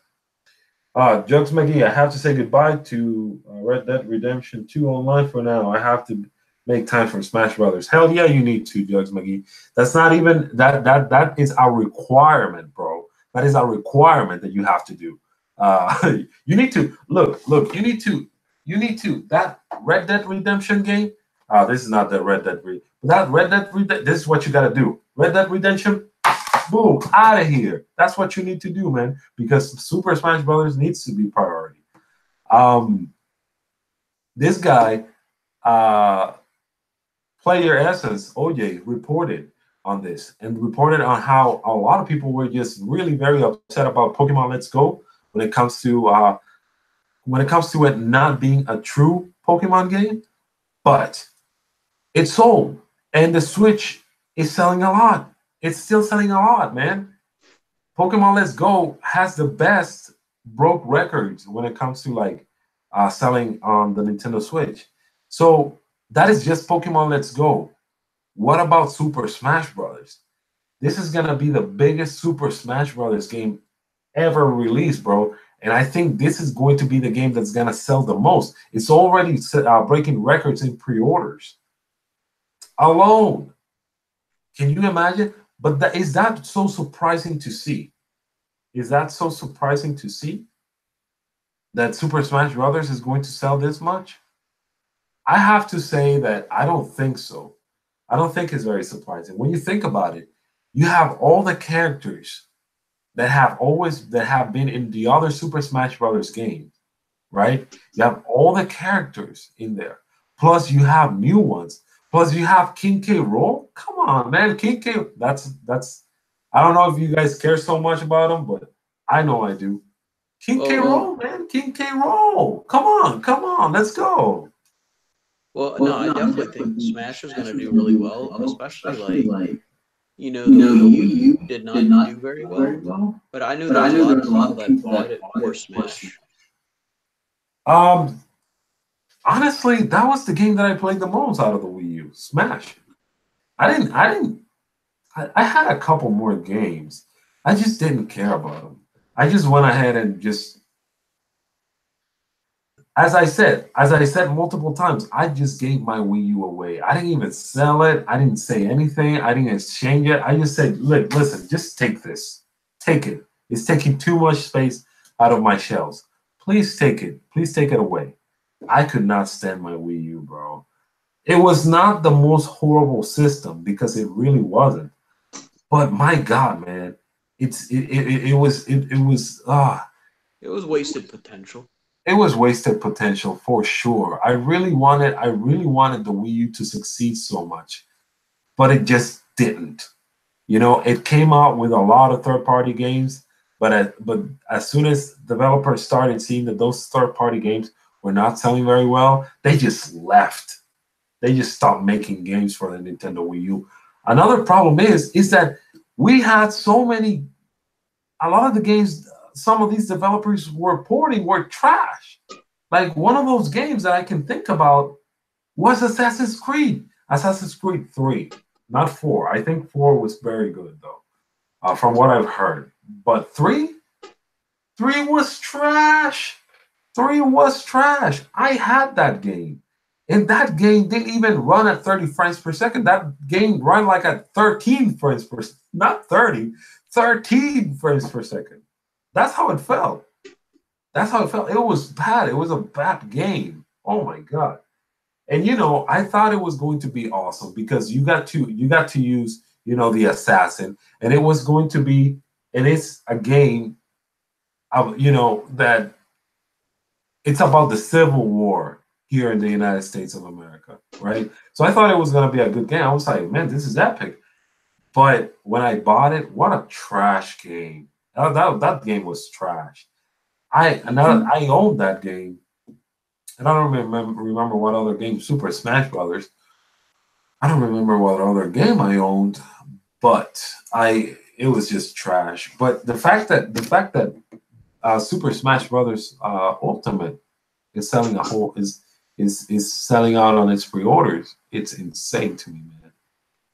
Jugs McGee, I have to say goodbye to Red Dead Redemption 2 online for now. I have to make time for Smash Brothers. Hell yeah, you need to, Jugs McGee. That's not even that is a requirement, bro. That is a requirement that you have to do. You need to look. You need to that Red Dead Redemption game. This is not the Red Dead that Red Dead Redemption. This is what you got to do. Red Dead Redemption. Boom, out of here. That's what you need to do, man, because Super Smash Brothers needs to be priority. Um, this guy, uh, Player Essence, OJ, reported on this and reported on how a lot of people were just really very upset about Pokemon Let's Go when it comes to it not being a true Pokemon game, but it sold, and the Switch is selling a lot. It's still selling a lot, man. Pokemon Let's Go has the best broke records when it comes to like selling on the Nintendo Switch. So that is just Pokemon Let's Go. What about Super Smash Brothers? This is gonna be the biggest Super Smash Brothers game ever released, bro. And I think this is going to be the game that's gonna sell the most. It's already breaking records in pre-orders alone. Can you imagine? But is that so surprising to see? Is that so surprising to see that Super Smash Brothers is going to sell this much? I have to say that I don't think so. I don't think it's very surprising. When you think about it, you have all the characters that have been in the other Super Smash Brothers games, right? You have all the characters in there. Plus you have new ones. Plus you have King K. Rool. Come on, man. King K. That's I don't know if you guys care so much about him, but I know I do. King K. Well, Rool, man. King K. Rool. Come on, let's go. well, no, I definitely think Smash is going to do really well, especially like the Wii U did not do very well, but I knew there was a lot of people that bought it for Smash. Um, Honestly, that was the game that I played the most out of the Wii U. Smash. I had a couple more games. I just didn't care about them. I just went ahead and just, as I said multiple times, I just gave my Wii U away. I didn't even sell it. I didn't say anything. I didn't exchange it. I just said, look, listen, just take this. Take it. It's taking too much space out of my shelves. Please take it. Please take it away. I could not stand my Wii U, bro. It was not the most horrible system because it really wasn't. But my God, man, It was wasted potential. it was wasted potential for sure. I really wanted the Wii U to succeed so much, but it just didn't. It came out with a lot of third-party games, but as soon as developers started seeing that those third-party games were not selling very well, they just left. They just stopped making games for the Nintendo Wii U. Another problem is that we had so many. A lot of the games some of these developers were porting were trash. Like one of those games that I can think about was Assassin's Creed. Assassin's Creed 3, not 4. I think 4 was very good though, from what I've heard. But 3 was trash. 3 was trash. I had that game. And that game didn't even run at 30 frames per second. That game ran like at 13 frames per second. Not 30, 13 frames per second. That's how it felt. That's how it felt. It was bad. It was a bad game. Oh my God. And I thought it was going to be awesome because you got to use, the assassin, and it was going to be, and it's a game of, that it's about the Civil War here in the United States of America, right? So I thought it was gonna be a good game. I was like, man, this is epic. But when I bought it, what a trash game! That game was trash. I owned that game, and I don't remember what other game. Super Smash Brothers. I don't remember what other game I owned, but I it was just trash. But the fact that Super Smash Brothers Ultimate is selling a whole is selling out on its pre-orders. It's insane to me, man.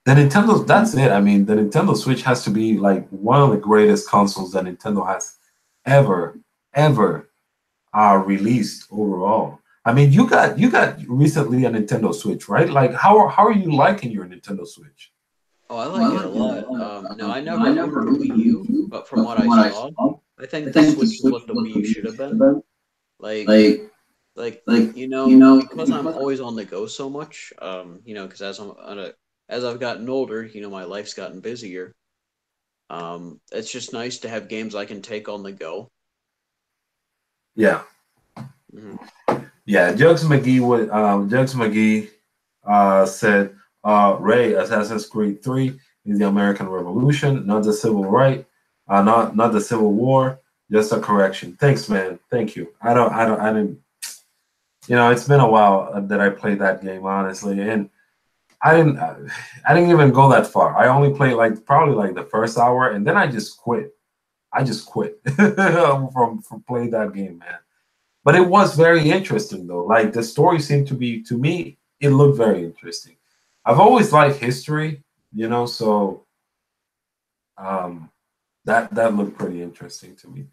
The Nintendo, that's it. I mean, the Nintendo Switch has to be like one of the greatest consoles that Nintendo has ever released overall. I mean, you got recently a Nintendo Switch, right? Like, how are you liking your Nintendo Switch? Oh, I like it a lot. No, I never owned a Wii U, but from what I saw, I think the Switch is what the Wii U should have been. Like, because I'm always on the go so much, because as I've gotten older, my life's gotten busier. It's just nice to have games I can take on the go. Yeah, Hmm. yeah. Jugs McGee said, Ray, Assassin's Creed 3 is the American Revolution, not the Civil Right, not the Civil War, just a correction. Thanks, man. Thank you. I didn't. It's been a while that I played that game, honestly, and I didn't even go that far. I only played like probably like the first hour, and then I just quit. I just quit from playing that game, man. But it was very interesting though. Like the story seemed to be, to me, it looked very interesting. I've always liked history, so um, that looked pretty interesting to me.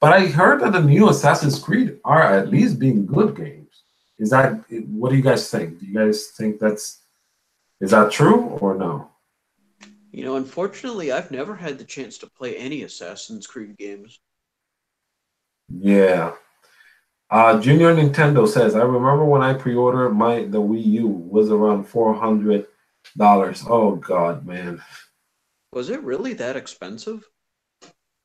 But I heard that the new Assassin's Creed are at least being good games. Is that what do you guys think? Do you guys think is that true or no? Unfortunately, I've never had the chance to play any Assassin's Creed games. Yeah. Junior Nintendo says, I remember when I pre-ordered the Wii U was around $400. Oh God, man. Was it really that expensive?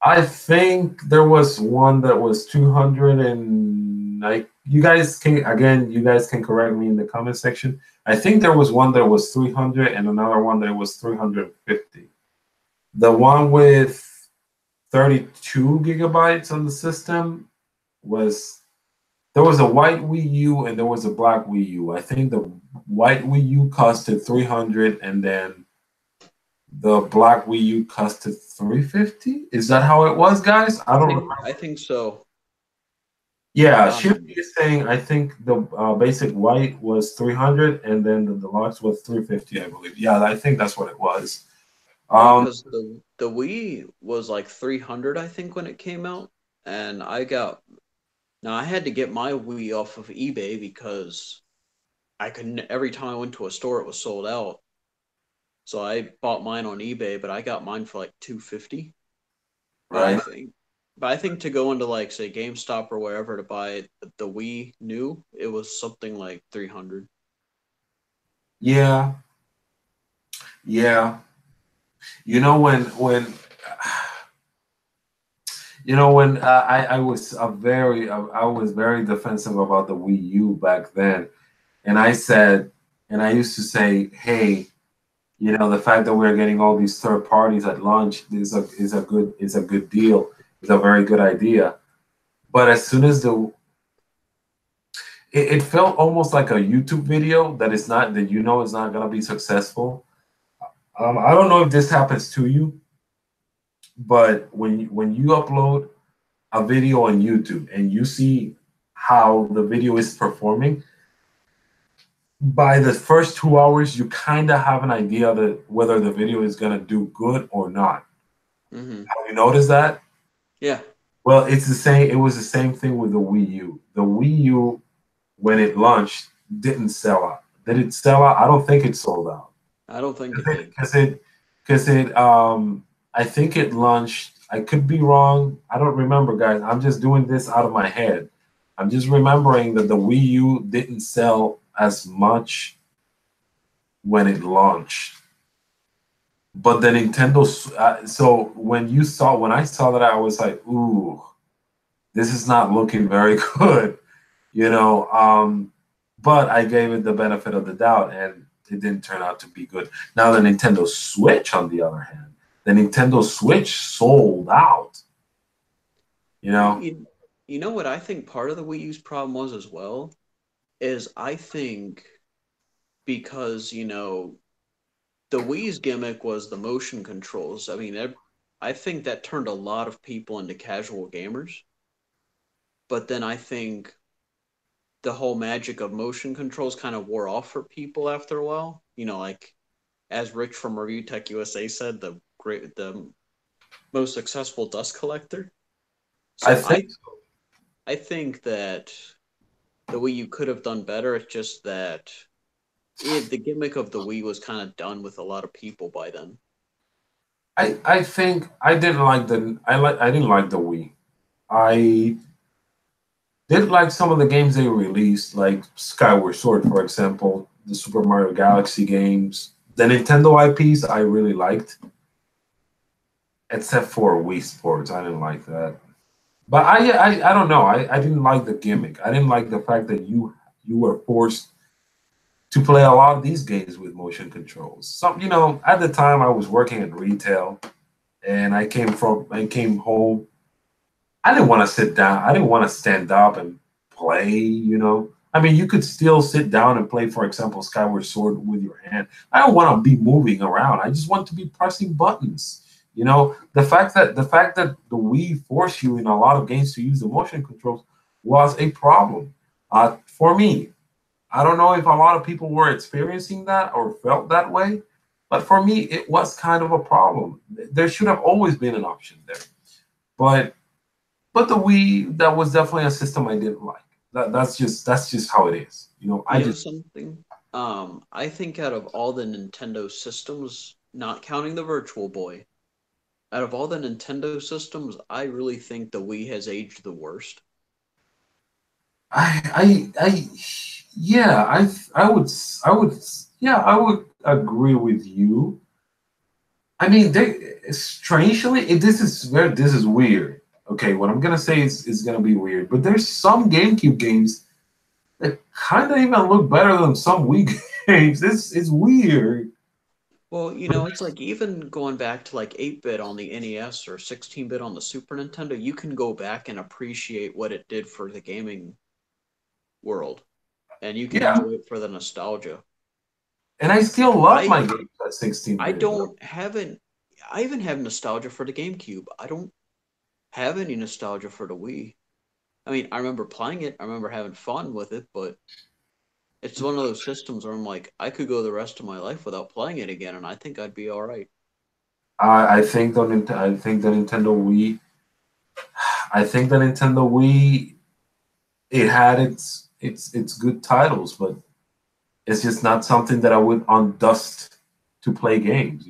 I think there was one that was 200 and like you guys can correct me in the comment section. I think there was one that was 300 and another one that was 350. The one with 32 gigabytes on the system was there was a white Wii U and there was a black Wii U. I think the white Wii U costed 300 and then the black Wii U costed 350. Is that how it was, guys? I don't remember. I think so. Yeah, Um, Shifty is saying I think the basic white was 300 and then the deluxe was 350, I believe. Yeah, I think that's what it was. yeah, Um, because the Wii was like 300, I think, when it came out, and I had to get my Wii off of eBay because I couldn't. Every time I went to a store, it was sold out. So I bought mine on eBay, but I got mine for like 250. But I right. think, but I think to go into like say GameStop or wherever to buy the Wii new, it was something like 300. Yeah, yeah. You know when I was very defensive about the Wii U back then, and I used to say, hey, the fact that we're getting all these third parties at launch is a good deal, is a very good idea. But as soon as it felt almost like a YouTube video that is not that is not gonna be successful. I don't know if this happens to you, but when you upload a video on YouTube and you see how the video is performing, by the first 2 hours, you kind of have an idea that whether the video is gonna do good or not. Hmm. Have you noticed that? Yeah, Well, it's the same. It was the same thing with the Wii U. The Wii U, when it launched, didn't sell out. Did it sell out? I don't think it sold out. I don't think it did. Because it I think it launched. I could be wrong. I don't remember, guys. I'm just doing this out of my head. I'm just remembering that the Wii U didn't sell as much when it launched. But the Nintendo, so when I saw that, I was like, ooh, this is not looking very good. you know. But I gave it the benefit of the doubt, and it didn't turn out to be good. Now the Nintendo Switch, on the other hand, the Nintendo Switch sold out. You You, know, you, you know what I think part of the Wii U's problem was as well is I think because the Wii's gimmick was the motion controls. I mean, I think that turned a lot of people into casual gamers. But then I think the whole magic of motion controls kind of wore off for people after a while. Like as Rich from Review Tech USA said, the most successful dust collector. I So think I think that the Wii U could have done better. It's just that the gimmick of the Wii was kind of done with a lot of people by then. I think I didn't like the Wii. I did like some of the games they released, like Skyward Sword, for example, the Super Mario Galaxy games. The Nintendo IPs I really liked, except for Wii Sports. I didn't like that. But I don't know. I didn't like the gimmick. I didn't like the fact that you were forced to play a lot of these games with motion controls. Some, at the time I was working in retail, and I came home. I didn't want to sit down. I didn't want to stand up and play. I mean, you could still sit down and play, for example, Skyward Sword with your hand. I don't want to be moving around. I just want to be pressing buttons. The fact that the Wii forced you in a lot of games to use the motion controls was a problem for me. I don't know if a lot of people were experiencing that or felt that way, but for me, it was kind of a problem. There should have always been an option there. But the Wii, that was definitely a system I didn't like. That's just how it is. I You know just something? I think out of all the Nintendo systems, not counting the Virtual Boy, out of all the Nintendo systems, I really think the Wii has aged the worst. I yeah, I would yeah, I would agree with you. I mean, strangely, this is weird. Okay, what I'm gonna say is gonna be weird, but there's some GameCube games that kind of even look better than some Wii games. This is weird. Well, it's like even going back to like 8-bit on the NES or 16-bit on the Super Nintendo, you can go back and appreciate what it did for the gaming world, and you can Yeah, enjoy it for the nostalgia. and I still love I my games at 16 I bit. don't haven't I even have nostalgia for the GameCube. I don't have any nostalgia for the Wii. I mean, I remember playing it, I remember having fun with it, but it's one of those systems where I'm like, I could go the rest of my life without playing it again, and I think I'd be all right. I think the Nintendo Wii. I think the Nintendo Wii. It had its good titles, but it's just not something that I would undust to play games.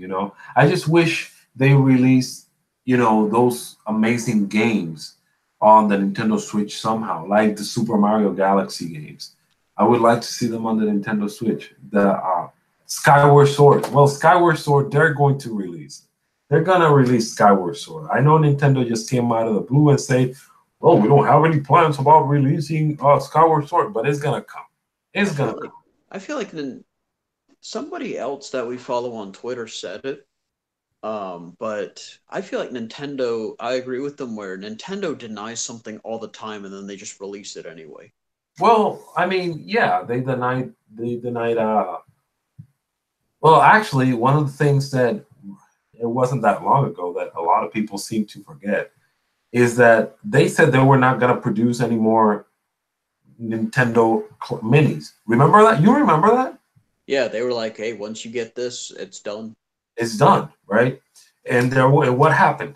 I just wish they released those amazing games on the Nintendo Switch somehow, like the Super Mario Galaxy games. I would like to see them on the Nintendo Switch. The Skyward Sword. Well, Skyward Sword, they're going to release. They're gonna release Skyward Sword. I know Nintendo just came out of the blue and say, "Oh, we don't have any plans about releasing Skyward Sword," but it's gonna come. I It's feel gonna like come. I feel like then somebody else that we follow on Twitter said it. But I feel like Nintendo, I agree with them where Nintendo denies something all the time and then they just release it anyway. Well, I mean, yeah, they denied. Well, actually, one of the things that it wasn't that long ago that a lot of people seem to forget is that they said they were not going to produce any more Nintendo minis. Remember that? You remember that? Yeah, they were like, hey, once you get this, it's done. It's done, right? And what happened?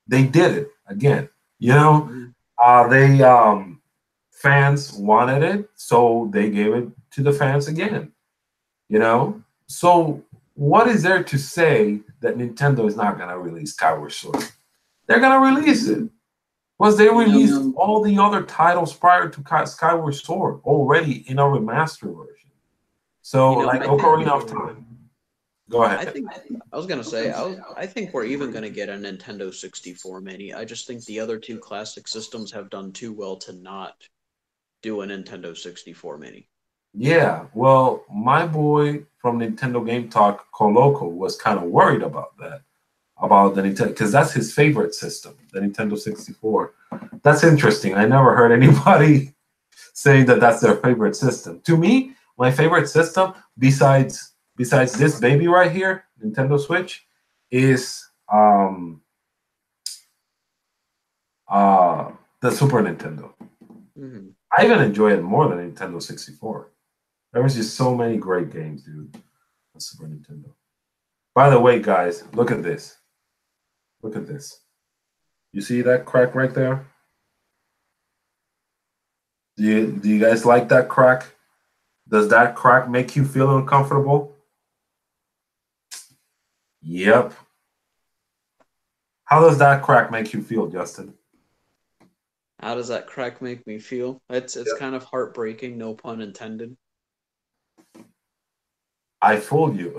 They did it again. Mhm. They fans wanted it, so they gave it to the fans again. So what is there to say that Nintendo is not going to release Skyward Sword? They're going to release it. Was they You know, released all the other titles prior to Skyward Sword already in a remaster version? So, like I think Ocarina of Time. Go I ahead. think I was gonna say I think we're even gonna get a Nintendo 64 mini. I just think the other two classic systems have done too well to not do a Nintendo 64 Mini. Yeah, well, my boy from Nintendo Game Talk, Coloco, was kind of worried about that, about the Nintendo, because that's his favorite system, the Nintendo 64. That's interesting. I never heard anybody saying that that's their favorite system. To me, my favorite system, besides this baby right here, Nintendo Switch, is uh the Super Nintendo. Mm-hmm. I even enjoy it more than Nintendo 64. There was just so many great games, dude, on Super Nintendo. By the way, guys, look at this. Look at this. You see that crack right there? Do you guys like that crack? Does that crack make you feel uncomfortable? Yep. How does that crack make you feel, Justin? How does that crack make me feel? It's kind of heartbreaking, no pun intended. I fooled you.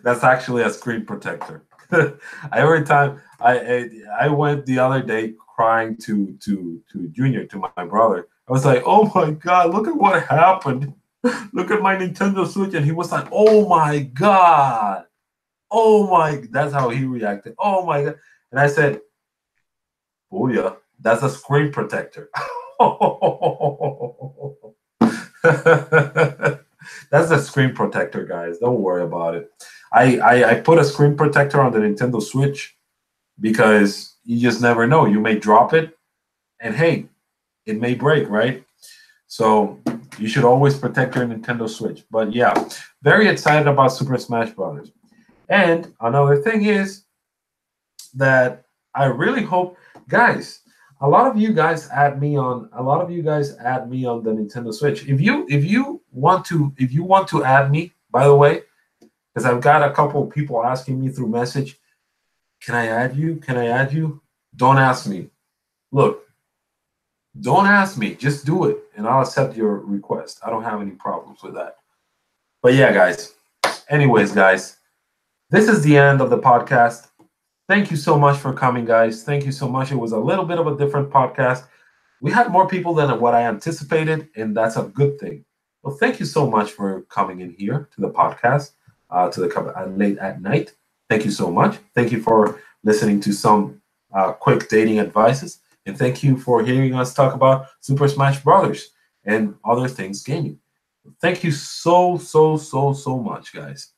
That's actually a screen protector. Every time I went the other day crying to Junior, to my brother. I was like, "Oh my God, look at what happened! Look at my Nintendo Switch," and he was like, "Oh my God, oh my!" That's how he reacted. Oh my God, and I said, "Oh yeah, that's a screen protector." That's a screen protector, guys. Don't worry about it. I put a screen protector on the Nintendo Switch because you just never know. You may drop it, and hey, it may break, right? So you should always protect your Nintendo Switch. But yeah, very excited about Super Smash Brothers. And another thing is that I really hope, guys, a lot of you guys add me on the Nintendo Switch. If you want to add me, by the way, because I've got a couple of people asking me through message, can I add you? Can I add you? Don't ask me. Look, don't ask me. Just do it, and I'll accept your request. I don't have any problems with that. But yeah, guys. Anyways, guys, this is the end of the podcast. Thank you so much for coming, guys. Thank you so much. It was a little bit of a different podcast. We had more people than what I anticipated, and that's a good thing. Well, thank you so much for coming in here to the podcast, to the late at night. Thank you so much. Thank you for listening to some quick dating advices, and thank you for hearing us talk about Super Smash Brothers and other things gaming. Thank you so much, guys.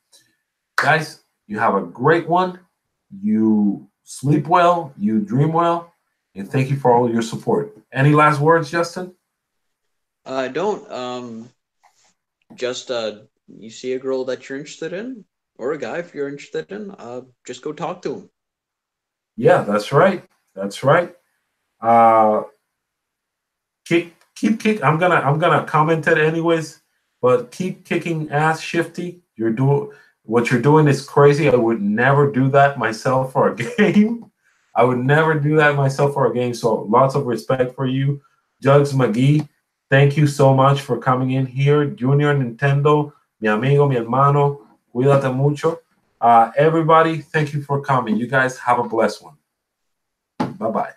Guys, you have a great one. You sleep well, you dream well, and thank you for all your support. Any last words, Justin? I don't. Just you see a girl that you're interested in, or a guy if you're interested in, just go talk to him. Yeah, that's right. That's right. Uh, keep. I'm gonna comment it anyways, but keep kicking ass, Shifty. You're doing what you're doing is crazy. I would never do that myself for a game. I would never do that myself for a game. So lots of respect for you, Jugs McGee. Thank you so much for coming in here, Junior Nintendo, mi amigo, mi hermano. Cuídate mucho. Everybody, thank you for coming. You guys have a blessed one. Bye bye.